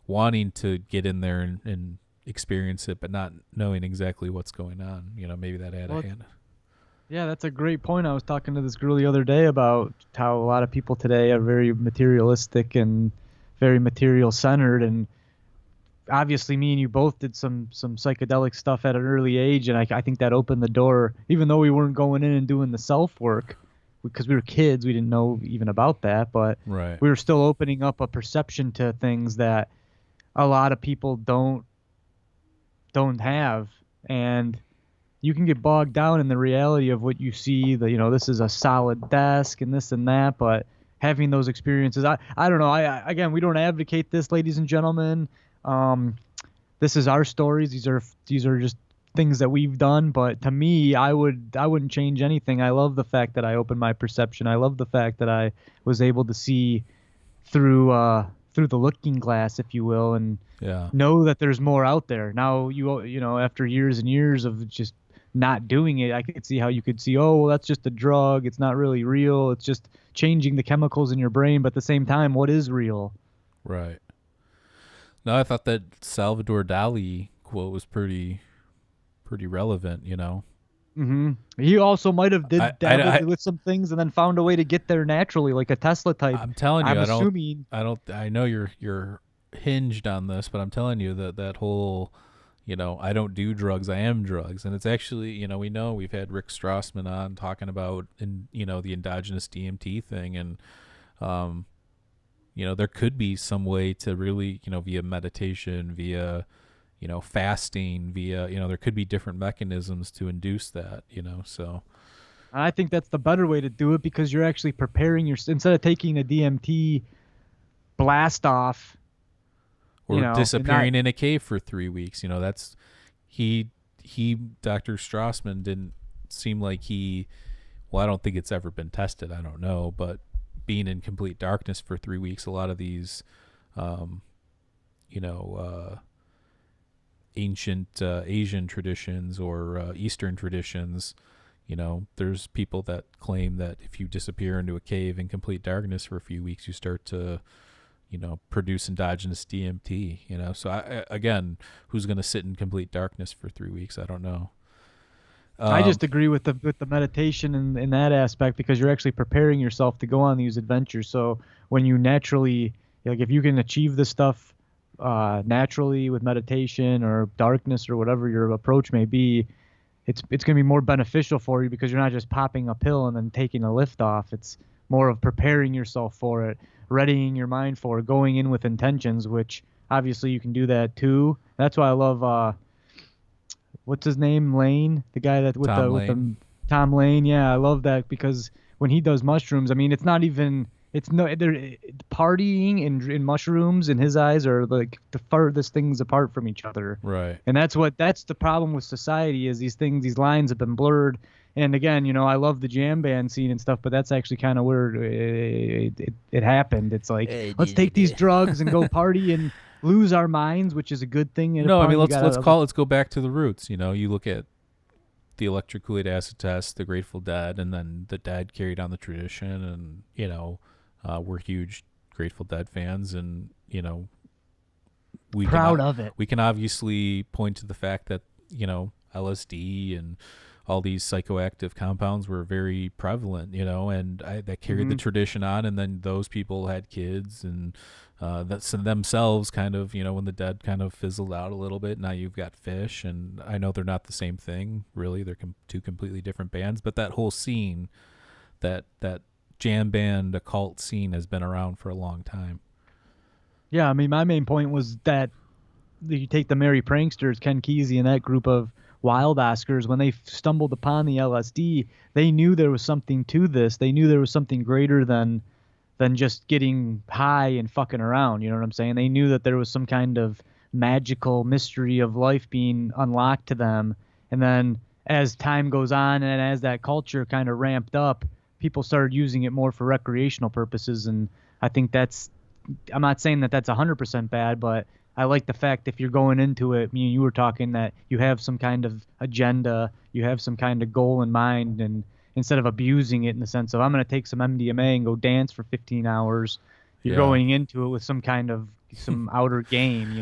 wanting to get in there and experience it, but not knowing exactly what's going on. Maybe that had a hand. Yeah, that's a great point. I was talking to this girl the other day about how a lot of people today are very materialistic and very material centered, and obviously me and you both did some psychedelic stuff at an early age, and I think that opened the door, even though we weren't going in and doing the self work because we were kids, we didn't know even about that, but Right. we were still opening up a perception to things that a lot of people don't have. And you can get bogged down in the reality of what you see, this is a solid desk and this and that, but having those experiences, I don't know. Again, we don't advocate this, ladies and gentlemen. This is our stories. These are just things that we've done, but to me, I wouldn't change anything. I love the fact that I opened my perception. I love the fact that I was able to see through the looking glass, if you will, and know that there's more out there. Now, after years and years of just not doing it, I could see how you could see, oh, well, that's just a drug. It's not really real. It's just changing the chemicals in your brain. But at the same time, what is real? Right. No, I thought that Salvador Dali quote was pretty relevant, Mm-hmm. He also might have dabbled with some things and then found a way to get there naturally, like a Tesla type. I'm telling you, I know you're hinged on this, but I'm telling you that whole, I don't do drugs, I am drugs. And it's actually, we've had Rick Strassman on talking about, the endogenous DMT thing. And, there could be some way to really, via meditation, via, fasting, via, there could be different mechanisms to induce that, so. I think that's the better way to do it, because you're actually preparing instead of taking a DMT blast off, or disappearing in a cave for 3 weeks. That's Dr. Strassman didn't seem like I don't think it's ever been tested. I don't know, but being in complete darkness for 3 weeks, a lot of these, ancient Asian traditions or Eastern traditions, there's people that claim that if you disappear into a cave in complete darkness for a few weeks, you start to, produce endogenous DMT, so again, who's going to sit in complete darkness for 3 weeks? I don't know. I just agree with the meditation in that aspect because you're actually preparing yourself to go on these adventures. So when you naturally, like, if you can achieve this stuff naturally with meditation or darkness or whatever your approach may be, it's going to be more beneficial for you because you're not just popping a pill and then taking a lift off. It's more of preparing yourself for it, readying your mind for it, going in with intentions, which obviously you can do that too. That's why I love what's his name, Lane, the guy that with Tom the Lane. Tom Lane. Yeah, I love that because when he does mushrooms, I mean, it's not even it's no they're partying and mushrooms in his eyes are like the furthest things apart from each other. Right. And that's the problem with society is these lines have been blurred. And again, I love the jam band scene and stuff, but that's actually kind of where it happened. It's like, let's take these drugs and go party and lose our minds, which is a good thing. At a No, I mean point. let's go back to the roots. You look at the electric Kool-Aid acid test, the Grateful Dead, and then the Dead carried on the tradition, and we're huge Grateful Dead fans, and we proud can, of it. we can obviously point to the fact that LSD and all these psychoactive compounds were very prevalent, and that carried the tradition on, and then those people had kids, and that's themselves kind of, when the Dead kind of fizzled out a little bit, now you've got Fish, and I know they're not the same thing, really. They're two completely different bands, but that whole scene, that jam band occult scene has been around for a long time. Yeah, I mean, my main point was that you take the Merry Pranksters, Ken Kesey, and that group of wild Oscars, when they stumbled upon the LSD, they knew there was something to this. They knew there was something greater than just getting high and fucking around. You know what I'm saying? They knew that there was some kind of magical mystery of life being unlocked to them. And then as time goes on and as that culture kind of ramped up, people started using it more for recreational purposes. And I think I'm not saying that that's 100% bad, but I like the fact if you're going into it, you were talking that you have some kind of agenda, you have some kind of goal in mind, and instead of abusing it in the sense of I'm going to take some MDMA and go dance for 15 hours, you're going into it with some outer game,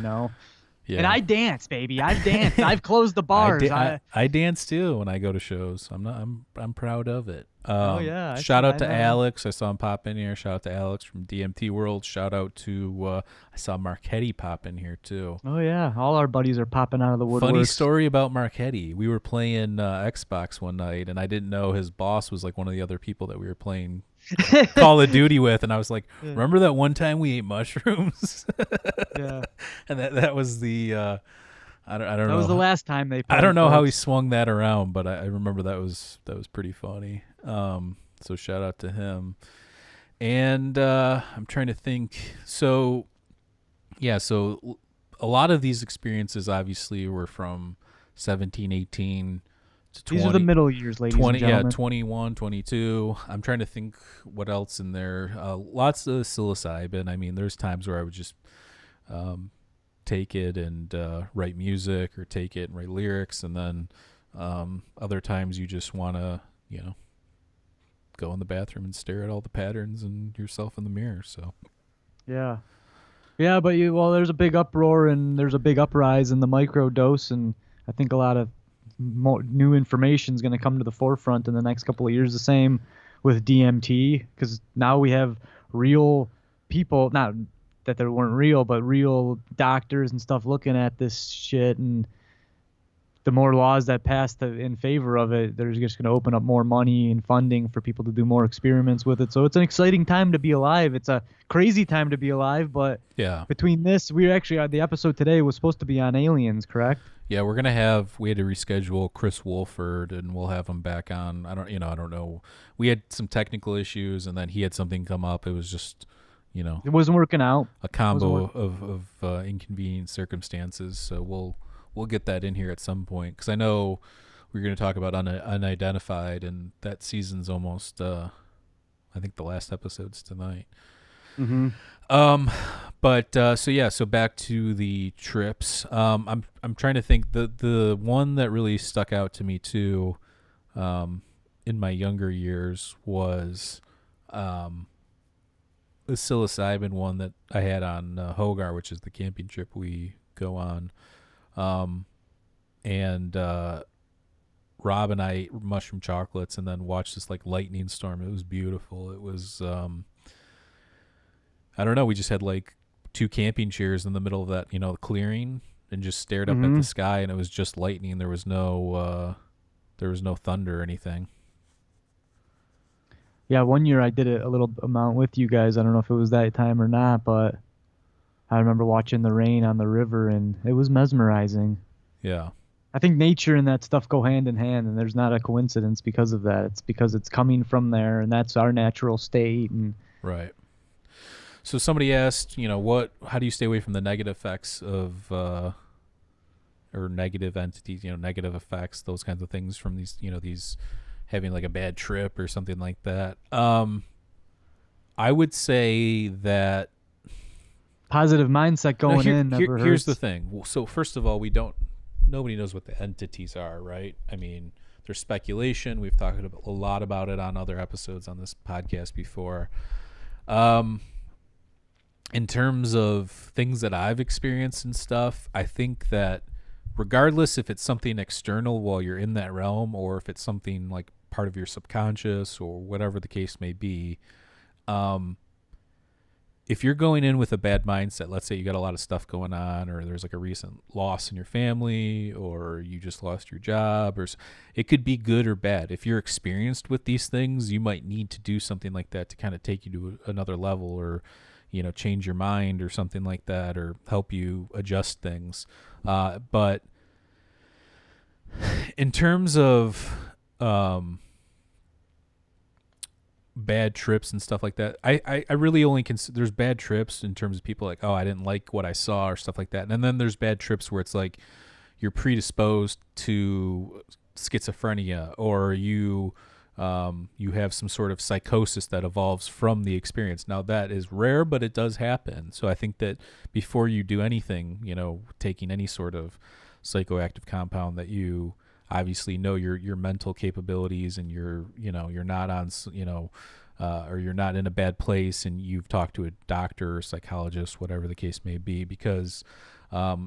Yeah. And I dance, baby. I've danced. I've closed the bars. I dance too when I go to shows. I'm proud of it. Oh yeah. Shout out to Alex. I saw him pop in here. Shout out to Alex from DMT World. Shout out to I saw Marchetti pop in here too. Oh yeah. All our buddies are popping out of the woodwork. Funny story about Marchetti. We were playing Xbox one night, and I didn't know his boss was like one of the other people that we were playing Call of Duty with, and I was like, remember that one time we ate mushrooms? Yeah. And that was the I don't know. That was the last time they played. I don't know how he swung that around, but I remember that was pretty funny. So shout out to him. And I'm trying to think. So yeah, so a lot of these experiences obviously were from 17, 18 to 20. These are the middle years, ladies and gentlemen. Yeah, 21, 22. I'm trying to think what else in there. Lots of psilocybin. I mean, there's times where I would just take it and write music, or take it and write lyrics, and then other times you just want to, go in the bathroom and stare at all the patterns and yourself in the mirror. So yeah, but there's a big uproar and there's a big uprise in the micro dose, and I think a lot of more new information is going to come to the forefront in the next couple of years. The same with DMT, because now we have real people, not that they weren't real, but real doctors and stuff looking at this shit, and the more laws that pass in favor of it, they're just going to open up more money and funding for people to do more experiments with it. So it's an exciting time to be alive. It's a crazy time to be alive, but yeah. Between this, the episode today was supposed to be on aliens, correct? Yeah, we had to reschedule Chris Wolford, and we'll have him back on. I don't know. We had some technical issues, and then he had something come up. It was just, it wasn't working out. A combo of inconvenient circumstances. So we'll get that in here at some point, because I know we're going to talk about unidentified, and that season's almost. I think the last episode's tonight. Mm-hmm. So back to the trips. I'm trying to think. The one that really stuck out to me too, in my younger years was, the psilocybin one that I had on Hogar, which is the camping trip we go on. And Rob and I ate mushroom chocolates and then watched this like lightning storm. It was beautiful. It was I don't know. We just had like two camping chairs in the middle of that, clearing, and just stared up at the Mm-hmm. sky, and it was just lightning. There was no thunder or anything. Yeah, one year I did it a little amount with you guys. I don't know if it was that time or not, but I remember watching the rain on the river, and it was mesmerizing. Yeah. I think nature and that stuff go hand in hand, and there's not a coincidence because of that. It's because it's coming from there, and that's our natural state. And Right. So somebody asked, how do you stay away from the negative effects of or negative entities, negative effects, those kinds of things from these having like a bad trip or something like that. I would say that positive mindset no, going in never here's the hurts. thing. So first of all, nobody knows what the entities are, right? I mean, there's speculation. We've talked a lot about it on other episodes on this podcast before. In terms of things that I've experienced and stuff, I think that regardless if it's something external while you're in that realm or if it's something like part of your subconscious or whatever the case may be, um, if you're going in with a bad mindset, let's say you got a lot of stuff going on, or there's like a recent loss in your family, or you just lost your job, it could be good or bad. If you're experienced with these things, you might need to do something like that to kind of take you to another level, or change your mind or something like that, or help you adjust things. But in terms of bad trips and stuff like that, I really only consider there's bad trips in terms of people like, oh, I didn't like what I saw or stuff like that. And then there's bad trips where it's like you're predisposed to schizophrenia, or you have some sort of psychosis that evolves from the experience. Now that is rare, but it does happen. So I think that before you do anything, taking any sort of psychoactive compound, that you obviously know your mental capabilities, and you're not on, or you're not in a bad place, and you've talked to a doctor or psychologist, whatever the case may be, because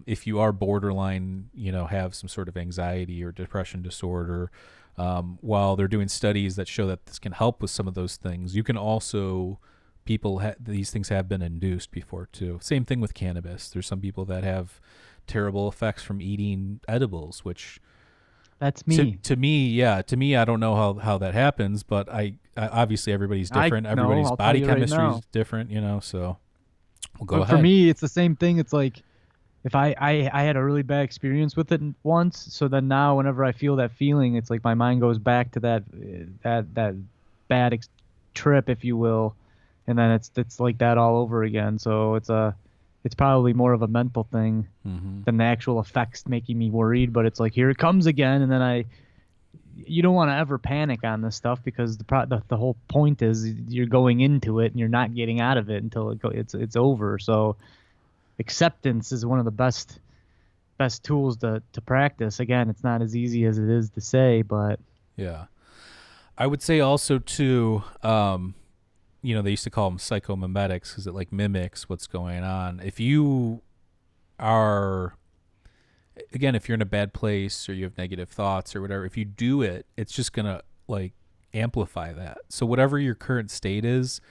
if you are borderline, have some sort of anxiety or depression disorder, while they're doing studies that show that this can help with some of those things, you can also, these things have been induced before too. Same thing with cannabis. There's some people that have terrible effects from eating edibles, which That's me. to me, I don't know how that happens, but I obviously everybody's I different. know. Everybody's I'll tell body you right chemistry is now. different, so we'll go But for ahead. me, it's the same thing. It's like if I had a really bad experience with it once, so then now whenever I feel that feeling, it's like my mind goes back to that bad trip, if you will, and then it's like that all over again. So it's probably more of a mental thing Mm-hmm. than the actual effects making me worried. But it's like here it comes again, and then you don't want to ever panic on this stuff because the whole point is you're going into it and you're not getting out of it until it's over. So acceptance is one of the best tools to practice. Again, it's not as easy as it is to say, but Yeah. I would say also too, they used to call them psychomimetics because it like mimics what's going on. If you are, again, if you're in a bad place or you have negative thoughts or whatever, if you do it, it's just gonna like amplify that. So whatever your current state is,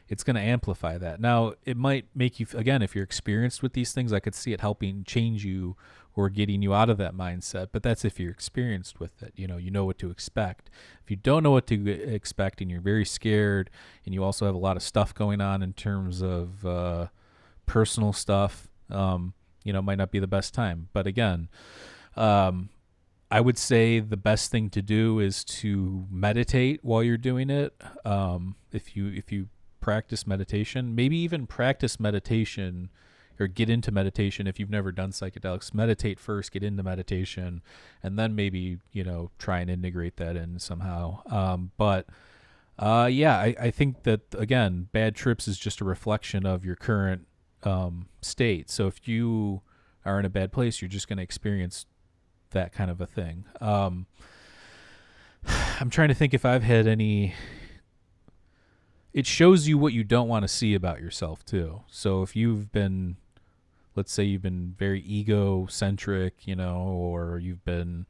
it's going to amplify that. Now, it might make you, again, if you're experienced with these things, I could see it helping change you or getting you out of that mindset. But that's if you're experienced with it. You know what to expect. If you don't know what to expect and you're very scared, and you also have a lot of stuff going on in terms of personal stuff, might not be the best time. But again, I would say the best thing to do is to meditate while you're doing it. If you practice meditation, maybe even practice meditation or get into meditation. If you've never done psychedelics, meditate first, get into meditation, and then maybe, try and integrate that in somehow. I think that, again, bad trips is just a reflection of your current state. So if you are in a bad place, you're just going to experience that kind of a thing. I'm trying to think if I've had any. It shows you what you don't want to see about yourself too. So if let's say you've been very egocentric, or you've been,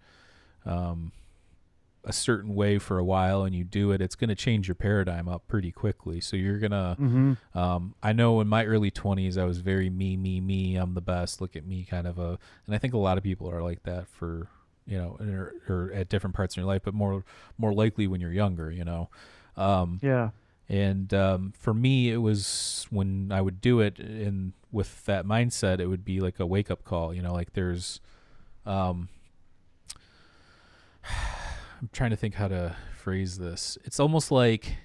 a certain way for a while and you do it, it's going to change your paradigm up pretty quickly. So you're going to, Mhm. I know in my early 20s, I was very me, I'm the best, look at me kind of and I think a lot of people are like that for, or at different parts in your life, but more likely when you're younger, Yeah. And for me, it was when I would do it and with that mindset, it would be like a wake up call, like there's, I'm trying to think how to phrase this. It's almost like,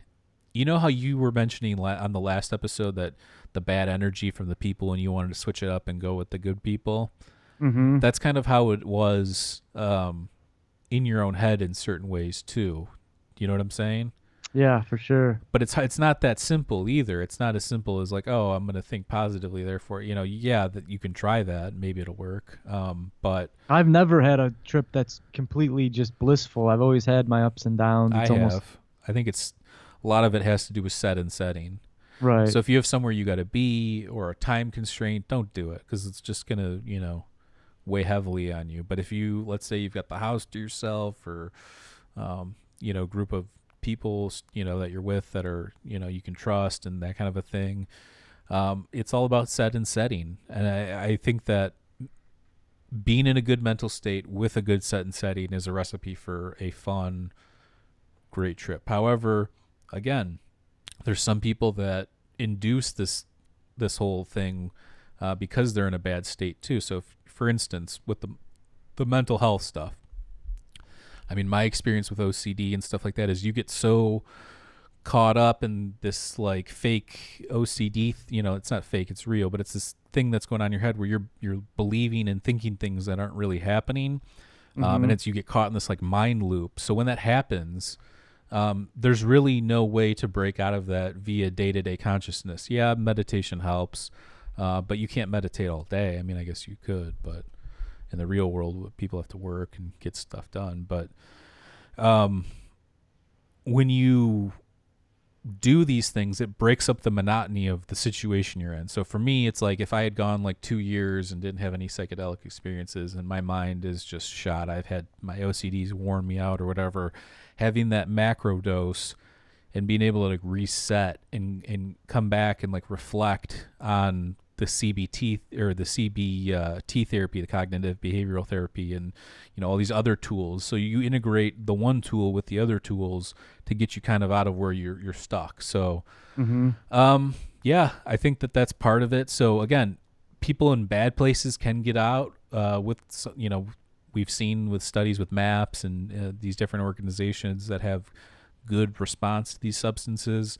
how you were mentioning on the last episode that the bad energy from the people and you wanted to switch it up and go with the good people. Mhm. That's kind of how it was in your own head in certain ways too. You know what I'm saying? Yeah, for sure. But it's not that simple either. It's not as simple as like, oh, I'm going to think positively. Therefore, yeah, that you can try that. Maybe it'll work. But I've never had a trip that's completely just blissful. I've always had my ups and downs. It's almost I think a lot of it has to do with set and setting. right. So if you have somewhere you got to be or a time constraint, don't do it because it's just going to, weigh heavily on you. But if let's say you've got the house to yourself or, group of people, that you're with that are, you can trust and that kind of a thing. It's all about set and setting. And I think that being in a good mental state with a good set and setting is a recipe for a fun, great trip. However, again, there's some people that induce this whole thing because they're in a bad state too. So for instance, with the mental health stuff, I mean, my experience with OCD and stuff like that is you get so caught up in this like fake OCD, it's not fake, it's real, but it's this thing that's going on in your head where you're believing and thinking things that aren't really happening. And you get caught in this like mind loop. So when that happens, there's really no way to break out of that via day-to-day consciousness. Yeah, meditation helps, but you can't meditate all day. I mean, I guess you could, but in the real world, people have to work and get stuff done. But when you do these things, it breaks up the monotony of the situation you're in. So for me, it's like if I had gone like 2 years and didn't have any psychedelic experiences and my mind is just shot, I've had my OCDs worn me out or whatever, having that macro dose and being able to like reset and come back and like reflect on the CBT or the CBT therapy, the cognitive behavioral therapy, and all these other tools. So you integrate the one tool with the other tools to get you kind of out of where you're stuck. So, yeah, I think that's part of it. So again, people in bad places can get out with we've seen with studies with MAPS and these different organizations that have good response to these substances.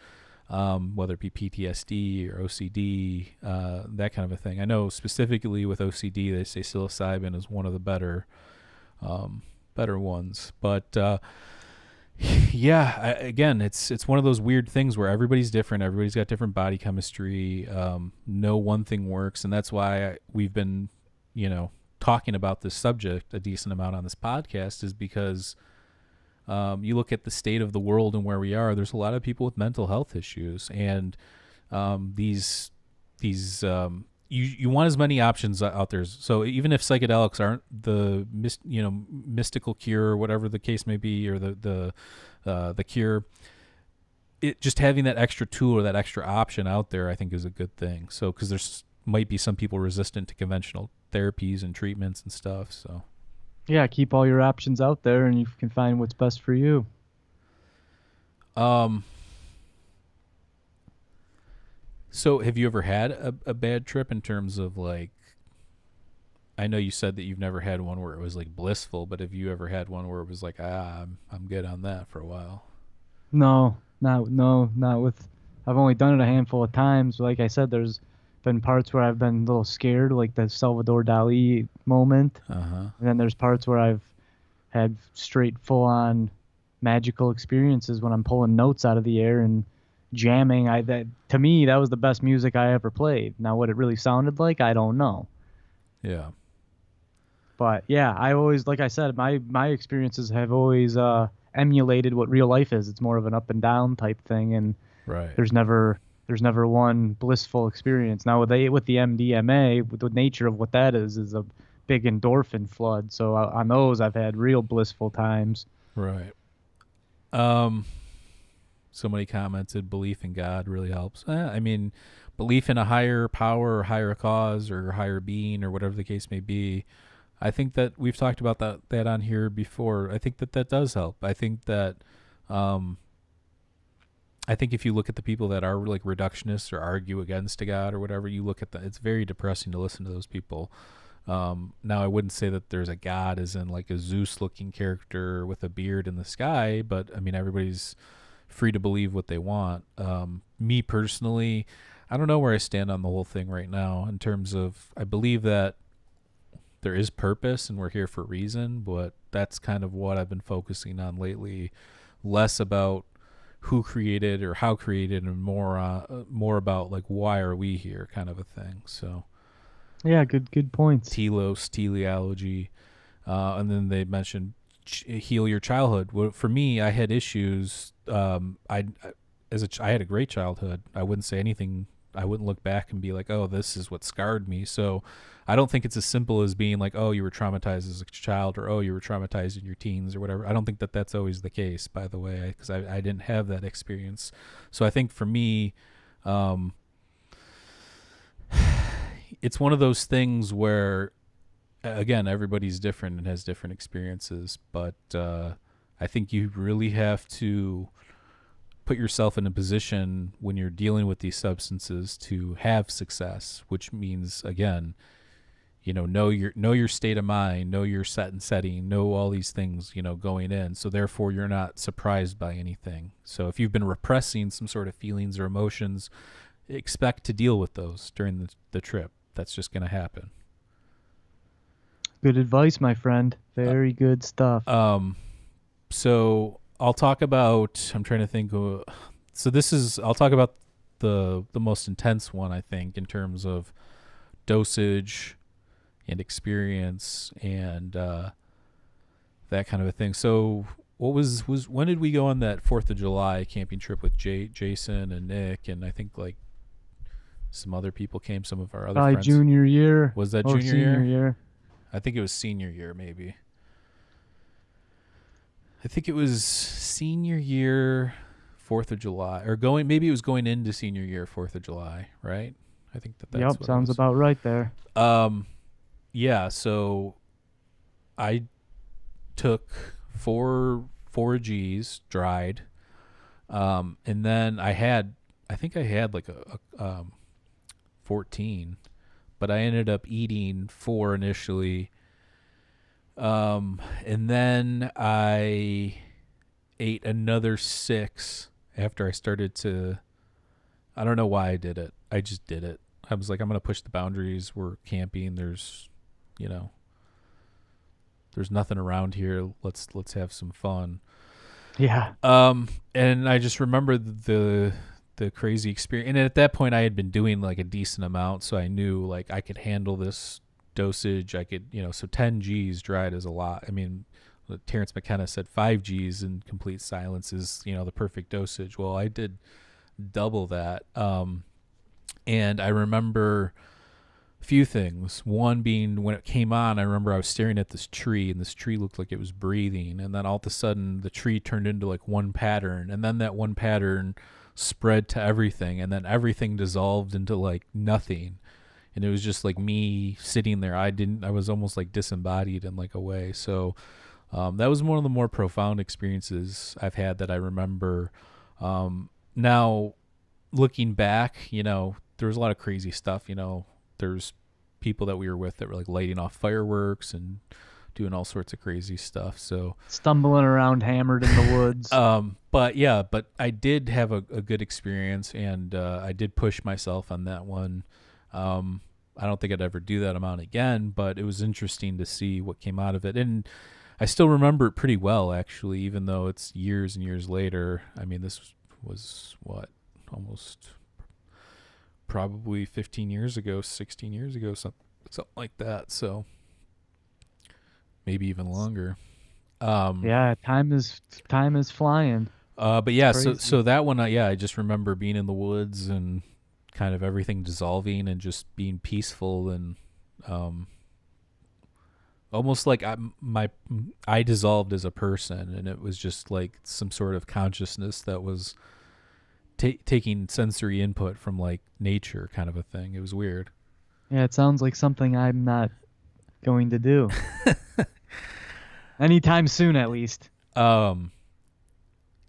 Whether it be PTSD or OCD, that kind of a thing. I know specifically with OCD, they say psilocybin is one of the better ones. But yeah, again, it's one of those weird things where everybody's different. Everybody's got different body chemistry. No one thing works, and that's why we've been, talking about this subject a decent amount on this podcast, is because you look at the state of the world and where we are, there's a lot of people with mental health issues, and you want as many options out there. So even if psychedelics aren't the mystical cure or whatever the case may be, or the cure, it just having that extra tool or that extra option out there, I think is a good thing. So because there's might be some people resistant to conventional therapies and treatments and stuff. So. Yeah, keep all your options out there and you can find what's best for you. So have you ever had a bad trip in terms of like, I know you said that you've never had one where it was like blissful, but have you ever had one where it was like, I'm good on that for a while? No, not with, I've only done it a handful of times. Like I said, there's been parts where I've been a little scared, like the Salvador Dali moment. And then there's parts where I've had straight full-on magical experiences when I'm pulling notes out of the air and jamming. To me, that was the best music I ever played. Now, what it really sounded like, I don't know. Yeah. But yeah, I always, like I said, my experiences have always emulated what real life is. It's more of an up and down type thing, and right. There's never one blissful experience. Now with the MDMA, with the nature of what that is a big endorphin flood. So on those, I've had real blissful times. Right. Um, Somebody commented belief in God really helps. I mean, belief in a higher power or higher cause or higher being or whatever the case may be. I think that we've talked about that on here before. I think that does help. Um, I think if you look at the people that are like reductionists or argue against a God or whatever, you look at that, it's very depressing to listen to those people. Now, I wouldn't say that there's a God as in like a Zeus-looking character with a beard in the sky, but I mean, everybody's free to believe what they want. Me personally, I don't know where I stand on the whole thing right now in terms of I believe that there is purpose and we're here for a reason, but that's kind of what I've been focusing on lately. Less about who created or how created, and more about like why are we here, kind of a thing. So Yeah, good points. teleology, and then they mentioned heal your childhood. Well, for me, I had issues. I had a great childhood. I wouldn't say anything. I wouldn't look back and be like, oh, this is what scarred me. So I don't think it's as simple as being like, oh, you were traumatized as a child, or oh, you were traumatized in your teens or whatever. I don't think that that's always the case, by the way, because I didn't have that experience. So I think for me, it's one of those things where, again, everybody's different and has different experiences, but I think you really have to put yourself in a position when you're dealing with these substances to have success, which means, again, know your state of mind, know your setting, know all these things, going in. So therefore you're not surprised by anything. So if you've been repressing some sort of feelings or emotions, expect to deal with those during the trip. That's just going to happen. Good advice, my friend. Very good stuff. So I'll talk about, I'm trying to think. I'll talk about the most intense one, I think, in terms of dosage and experience and that kind of a thing. So what was when did we go on that 4th of July camping trip with Jason and Nick, and I think like some other people came, some of our other friends. Junior year. Was that or junior year? I think it was senior year, maybe. I think it was senior year, 4th of July, or maybe it was going into senior year, 4th of July, right? I think that's Yep, what sounds about right there. Yeah, so I took four Gs dried, and then I think I had like a 14, but I ended up eating 4 initially. And then I ate another 6 after I started to, I don't know why I did it. I just did it. I was like, I'm going to push the boundaries. We're camping. There's nothing around here. Let's have some fun. Yeah. And I just remember the crazy experience. And at that point I had been doing like a decent amount, so I knew like I could handle this dosage. I could, so 10 Gs dried is a lot. I mean, Terrence McKenna said 5 Gs in complete silence is, the perfect dosage. Well, I did double that. And I remember a few things. One being when it came on, I remember I was staring at this tree, and this tree looked like it was breathing. And then all of a sudden the tree turned into like one pattern. And then that one pattern spread to everything. And then everything dissolved into like nothing. And it was just like me sitting there. I was almost like disembodied in like a way. So that was one of the more profound experiences I've had that I remember. Now, looking back, there was a lot of crazy stuff. There's people that we were with that were like lighting off fireworks and doing all sorts of crazy stuff. So stumbling around hammered in the woods. But I did have a good experience, and I did push myself on that one. I don't think I'd ever do that amount again, but it was interesting to see what came out of it. And I still remember it pretty well, actually, even though it's years and years later. I mean, this was almost probably 15 years ago, 16 years ago, something like that. So maybe even longer. Yeah, time is flying. But yeah, so that one, I just remember being in the woods and kind of everything dissolving and just being peaceful and almost like I dissolved as a person, and it was just like some sort of consciousness that was taking sensory input from like nature, kind of a thing. It was weird. Yeah, it sounds like something I'm not going to do anytime soon, at least. Um,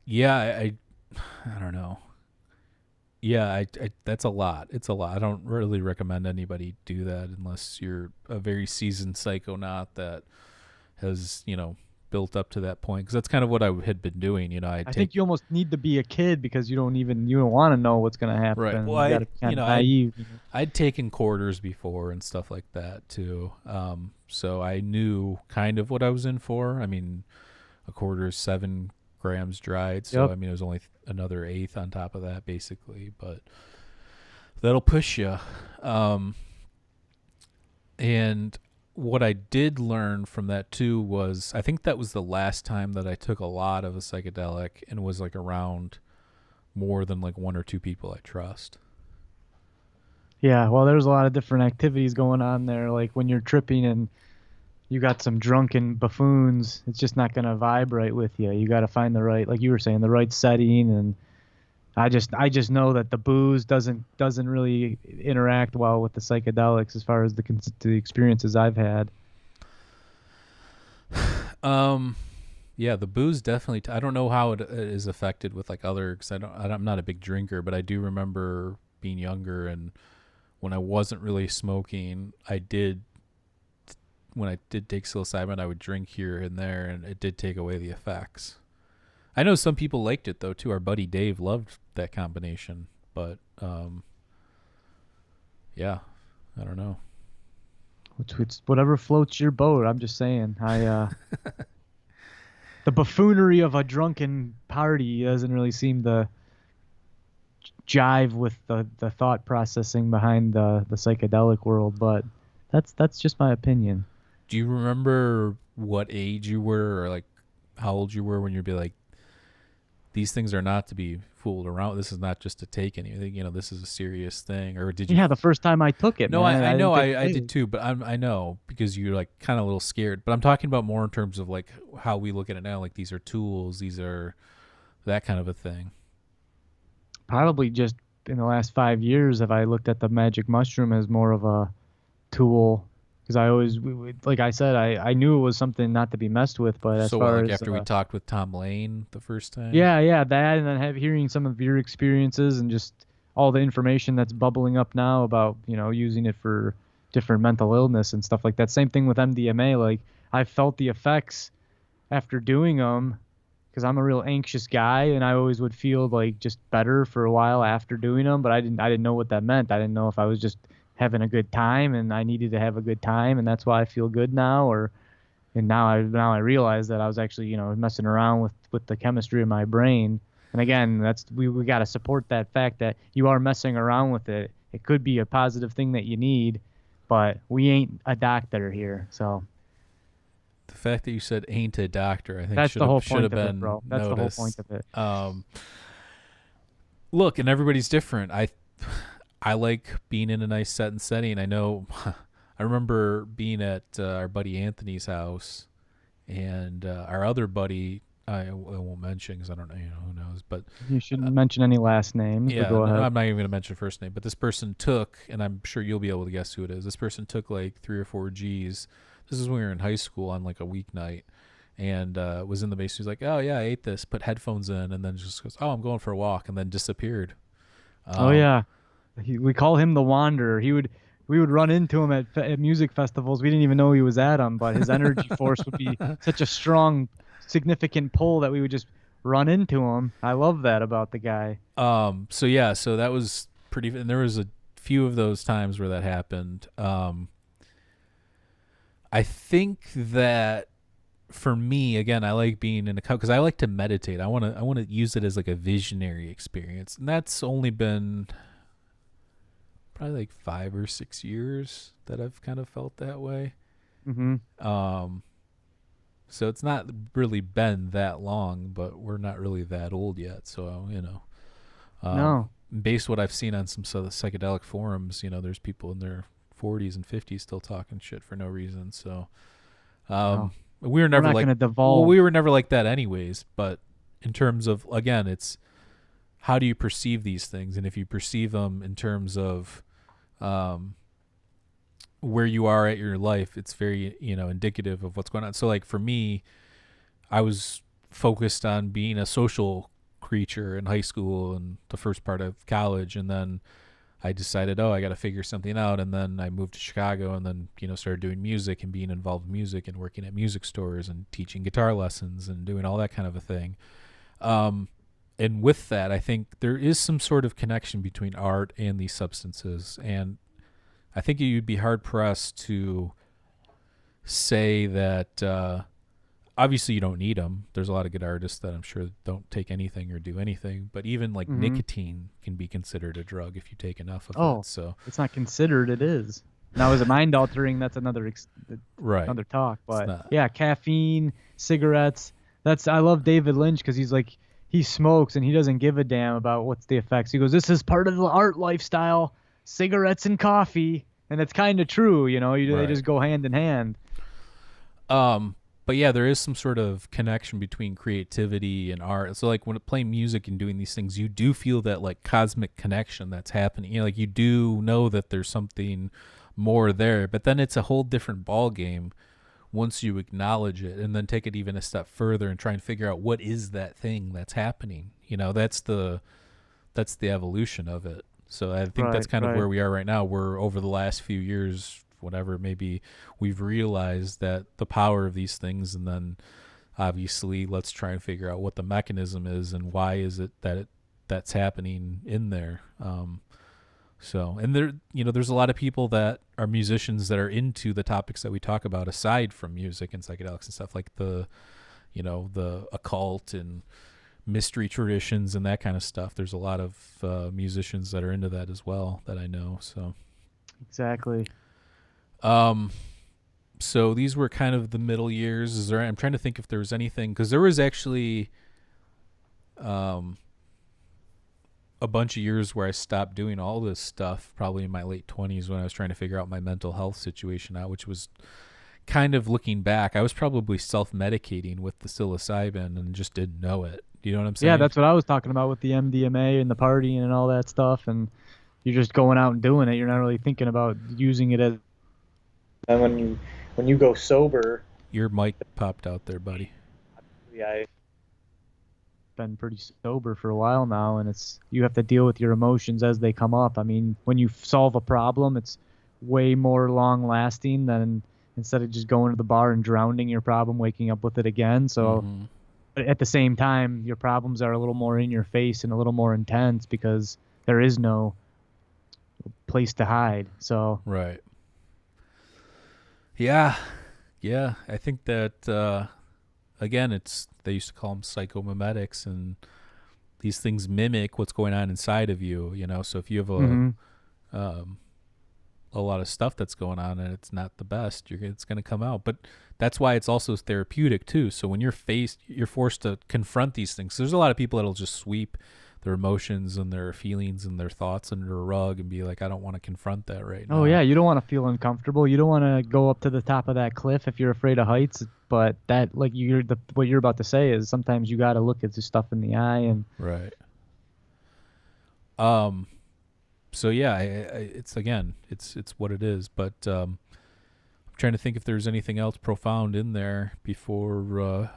yeah, I don't know. Yeah, that's a lot. It's a lot. I don't really recommend anybody do that unless you're a very seasoned psychonaut that has, built up to that point. Because that's kind of what I had been doing. I think you almost need to be a kid because you don't want to know what's going to happen. Right. Well, you gotta be kind of naive. I'd taken quarters before and stuff like that too. So I knew kind of what I was in for. I mean, a quarter is 7 grams dried. So, Yep. I mean, it was only another eighth on top of that, basically. But that'll push you. And what I did learn from that too was I think that was the last time that I took a lot of a psychedelic and was like around more than like 1 or 2 people I trust. Yeah, well, there's a lot of different activities going on there. Like when you're tripping and you got some drunken buffoons, it's just not going to vibe right with you. You got to find the right, like you were saying, the right setting. And I just know that the booze doesn't really interact well with the psychedelics as far as the experiences I've had. Yeah, the booze definitely. I don't know how it is affected with like other. Because I'm not a big drinker, but I do remember being younger and when I wasn't really smoking, when I did take psilocybin, I would drink here and there, and it did take away the effects. I know some people liked it though too. Our buddy Dave loved that combination, but yeah, I don't know. It's whatever floats your boat. I'm just saying. The buffoonery of a drunken party doesn't really seem to jive with the thought processing behind the psychedelic world, but that's just my opinion. Do you remember what age you were or like how old you were when you'd be like, these things are not to be fooled around. This is not just to take anything. This is a serious thing. Or did you? Yeah, the first time I took it. No, man, I know I did too, but I know because you're like kind of a little scared. But I'm talking about more in terms of like how we look at it now. Like these are tools. These are that kind of a thing. Probably just in the last 5 years have I looked at the magic mushroom as more of a tool. Because I always, like I said, I knew it was something not to be messed with. But as far as after we talked with Tom Lane the first time, yeah, that, and then hearing some of your experiences and just all the information that's bubbling up now about using it for different mental illness and stuff like that. Same thing with MDMA. Like I felt the effects after doing them because I'm a real anxious guy, and I always would feel like just better for a while after doing them. But I didn't know what that meant. I didn't know if I was just having a good time and I needed to have a good time and that's why I feel good now, and now I realize that I was actually messing around with the chemistry of my brain. And again, that's we got to support that fact that you are messing around with it. It could be a positive thing that you need, but we ain't a doctor here. So the fact that you said ain't a doctor, I think that's the whole point have of been it, bro. That's noticed. the whole point of it. Look, and everybody's different. I like being in a nice set and setting. I know I remember being at our buddy Anthony's house, and our other buddy, I won't mention because I don't know, who knows. But you shouldn't mention any last names. Yeah, but go ahead. I'm not even going to mention first name. But this person took, and I'm sure you'll be able to guess who it is. This person took like 3 or 4 G's. This is when we were in high school on like a weeknight, and was in the basement. He's like, "Oh yeah, I ate this." Put headphones in, and then just goes, "Oh, I'm going for a walk," and then disappeared. Oh yeah. We call him the Wanderer. We would run into him at music festivals. We didn't even know he was at them, but his energy force would be such a strong, significant pull that we would just run into him. I love that about the guy. So that was pretty, and there was a few of those times where that happened. I think that for me, again, I like being in a because I like to meditate. I want to use it as like a visionary experience, and that's only been probably like 5 or 6 years that I've kind of felt that way. Mm-hmm. So it's not really been that long, but we're not really that old yet. So, No. Based what I've seen on some sort of psychedelic forums, there's people in their 40s and 50s still talking shit for no reason. So No, We were we're never not like, going to well, devolve. we were never like that anyways. But in terms of, again, it's how do you perceive these things, and if you perceive them in terms of um, where you are at your life, it's very indicative of what's going on. So like for me, I was focused on being a social creature in high school and the first part of college, and then I decided, oh, I got to figure something out, and then I moved to Chicago, and then started doing music and being involved in music and working at music stores and teaching guitar lessons and doing all that kind of a thing. Um, and with that, I think there is some sort of connection between art and these substances, and I think you'd be hard pressed to say that. Obviously, you don't need them. There's a lot of good artists that I'm sure don't take anything or do anything. But even like Hmm. nicotine can be considered a drug if you take enough of it. Oh, So it's not considered. It is. Now, is it mind altering? That's right, another talk. it's But not. yeah, caffeine, cigarettes. I love David Lynch because he's like he smokes and he doesn't give a damn about what's the effects. He goes, "This is part of the art lifestyle, cigarettes and coffee," and it's kind of true. They Right. just go hand in hand. Um, but yeah, there is some sort of connection between creativity and art. So like when playing music and doing these things, you do feel that like cosmic connection that's happening. Like you do know that there's something more there, but then it's a whole different ball game once you acknowledge it and then take it even a step further and try and figure out what is that thing that's happening. That's the evolution of it. So I think that's Right, kind of right. where we are right now. We're over the last few years, whatever, maybe we've realized that the power of these things, and then obviously let's try and figure out what the mechanism is and why is it that's happening in there. And there's a lot of people that are musicians that are into the topics that we talk about aside from music and psychedelics and stuff like the occult and mystery traditions and that kind of stuff. There's a lot of musicians that are into that as well that I know. Exactly. Um, so these were kind of the middle years. I'm trying to think if there was anything, because there was actually um, a bunch of years where I stopped doing all this stuff, probably in my late 20s when I was trying to figure out my mental health situation out, which was kind of looking back. I was probably self-medicating with the psilocybin and just didn't know it. Do you know what I'm Yeah, saying? that's what I was talking about with the MDMA and the partying and all that stuff. And you're just going out and doing it. You're not really thinking about using it as. And when you go sober, Your mic popped out there, buddy. yeah, I've been pretty sober for a while now, and it's you have to deal with your emotions as they come up. I mean, when you solve a problem, it's way more long lasting than instead of just going to the bar and drowning your problem, waking up with it again. So Mm-hmm. but at the same time, your problems are a little more in your face and a little more intense because there is no place to hide. So Right. Yeah. Yeah. I think that again, it's they used to call them psychomimetics, and these things mimic what's going on inside of you. So if you have hmm um, a lot of stuff that's going on and it's not the best, it's going to come out. But that's why it's also therapeutic too. So when you're forced to confront these things. There's a lot of people that'll just sweep their emotions and their feelings and their thoughts under a rug and be like, I don't want to confront that right Oh yeah, now. you don't want to feel uncomfortable. You don't want to go up to the top of that cliff if you're afraid of heights. But that, like what you're about to say is sometimes you got to look at the stuff in the eye and Right. Um. So yeah, it's again, it's what it is. But I'm trying to think if there's anything else profound in there before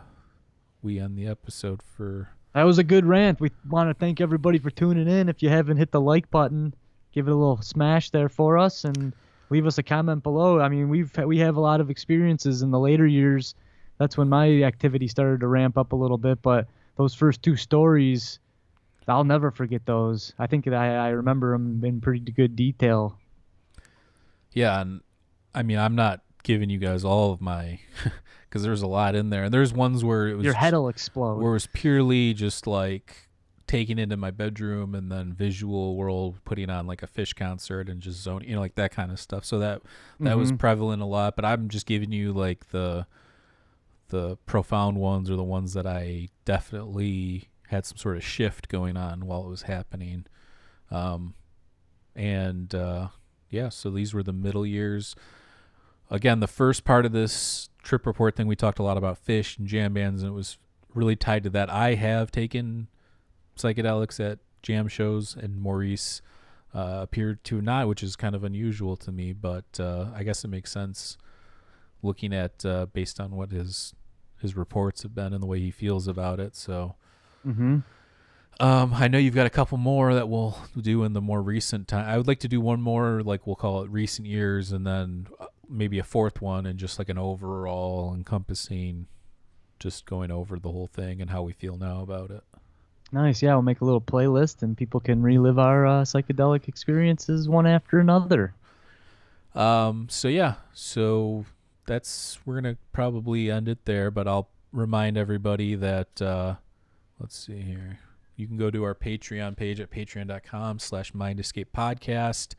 we end the episode. For that was a good rant. We want to thank everybody for tuning in. If you haven't hit the like button, give it a little smash there for us and leave us a comment below. I mean, we have a lot of experiences in the later years. That's when my activity started to ramp up a little bit, but those first two stories, I'll never forget those. I think that I remember them in pretty good detail. yeah, and I mean, I'm not giving you guys all of my because there's a lot in there, and there's ones where Your head'll explode. it was purely just like taking it in my bedroom and then visual world putting on like a Fish concert and just zone, like that kind of stuff. So that was hmm prevalent a lot, but I'm just giving you like the profound ones, or the ones that I definitely had some sort of shift going on while it was happening. Um and yeah, so these were the middle years. again, the first part of this trip report thing, we talked a lot about fish and jam bands, and it was really tied to that. I have taken psychedelics at jam shows, and Maurice appeared to not, which is kind of unusual to me, but I guess it makes sense looking at based on what his reports have been and the way he feels about it. So Mm-hmm. I know you've got a couple more that we'll do in the more recent time. I would like to do one more, like we'll call it recent years, and then maybe a fourth one, and just like an overall encompassing, just going over the whole thing and how we feel now about it. Nice. Yeah, we'll make a little playlist and people can relive our psychedelic experiences one after another. So yeah, so we're gonna probably end it there, but I'll remind everybody that let's see here. You can go to our Patreon page at patreon.com/mindescapepodcast,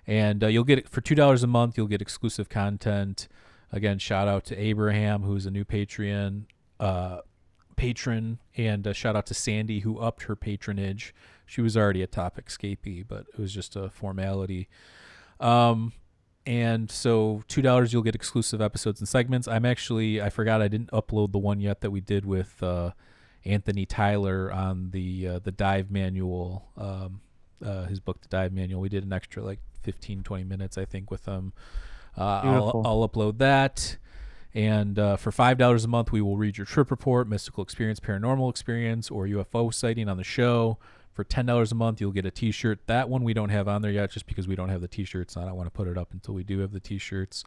and you'll get it for $2 a month. You'll get exclusive content. Again, shout out to Abraham, who's a new patron, and shout out to Sandy, who upped her patronage. She was already a Topic Scapey, but it was just a formality. And so $2, you'll get exclusive episodes and segments. I forgot I didn't upload the one yet that we did with Anthony Tyler on the dive manual, his book, The Dive Manual. We did an extra like 15, 20 minutes, I think, with him. I'll upload that. And for $5 a month, we will read your trip report, mystical experience, paranormal experience, or UFO sighting on the show. For $10 a month, you'll get a T-shirt. That one we don't have on there yet, just because we don't have the T-shirts. I don't want to put it up until we do have the T-shirts.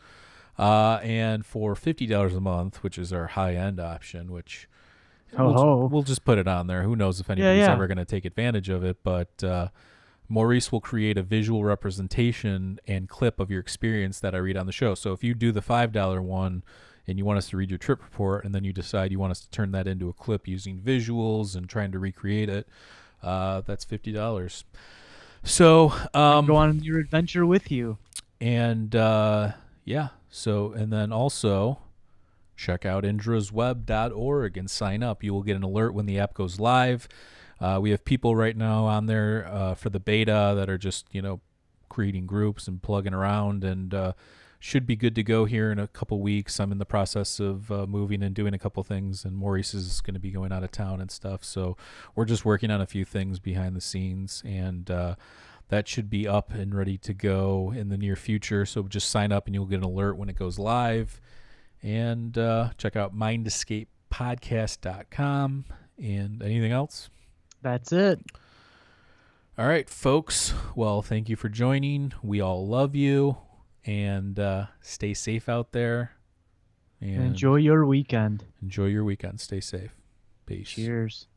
And for $50 a month, which is our high-end option, which we'll just put it on there. Who knows if anybody's ever going to take advantage of it, but Maurice will create a visual representation and clip of your experience that I read on the show. So if you do the $5 one and you want us to read your trip report, and then you decide you want us to turn that into a clip using visuals and trying to recreate it, that's $50. So go on your adventure with you. And yeah, so, and then also check out indrasweb.org and sign up. You will get an alert when the app goes live. We have people right now on there for the beta that are just, creating groups and plugging around, and should be good to go here in a couple weeks. I'm in the process of moving and doing a couple things, and Maurice is going to be going out of town and stuff. So we're just working on a few things behind the scenes, and that should be up and ready to go in the near future. So just sign up and you'll get an alert when it goes live. And check out mindescapepodcast.com. And anything else? That's it. All right, folks. Well, thank you for joining. We all love you. And stay safe out there. And enjoy your weekend. Enjoy your weekend. Stay safe. Peace. Cheers.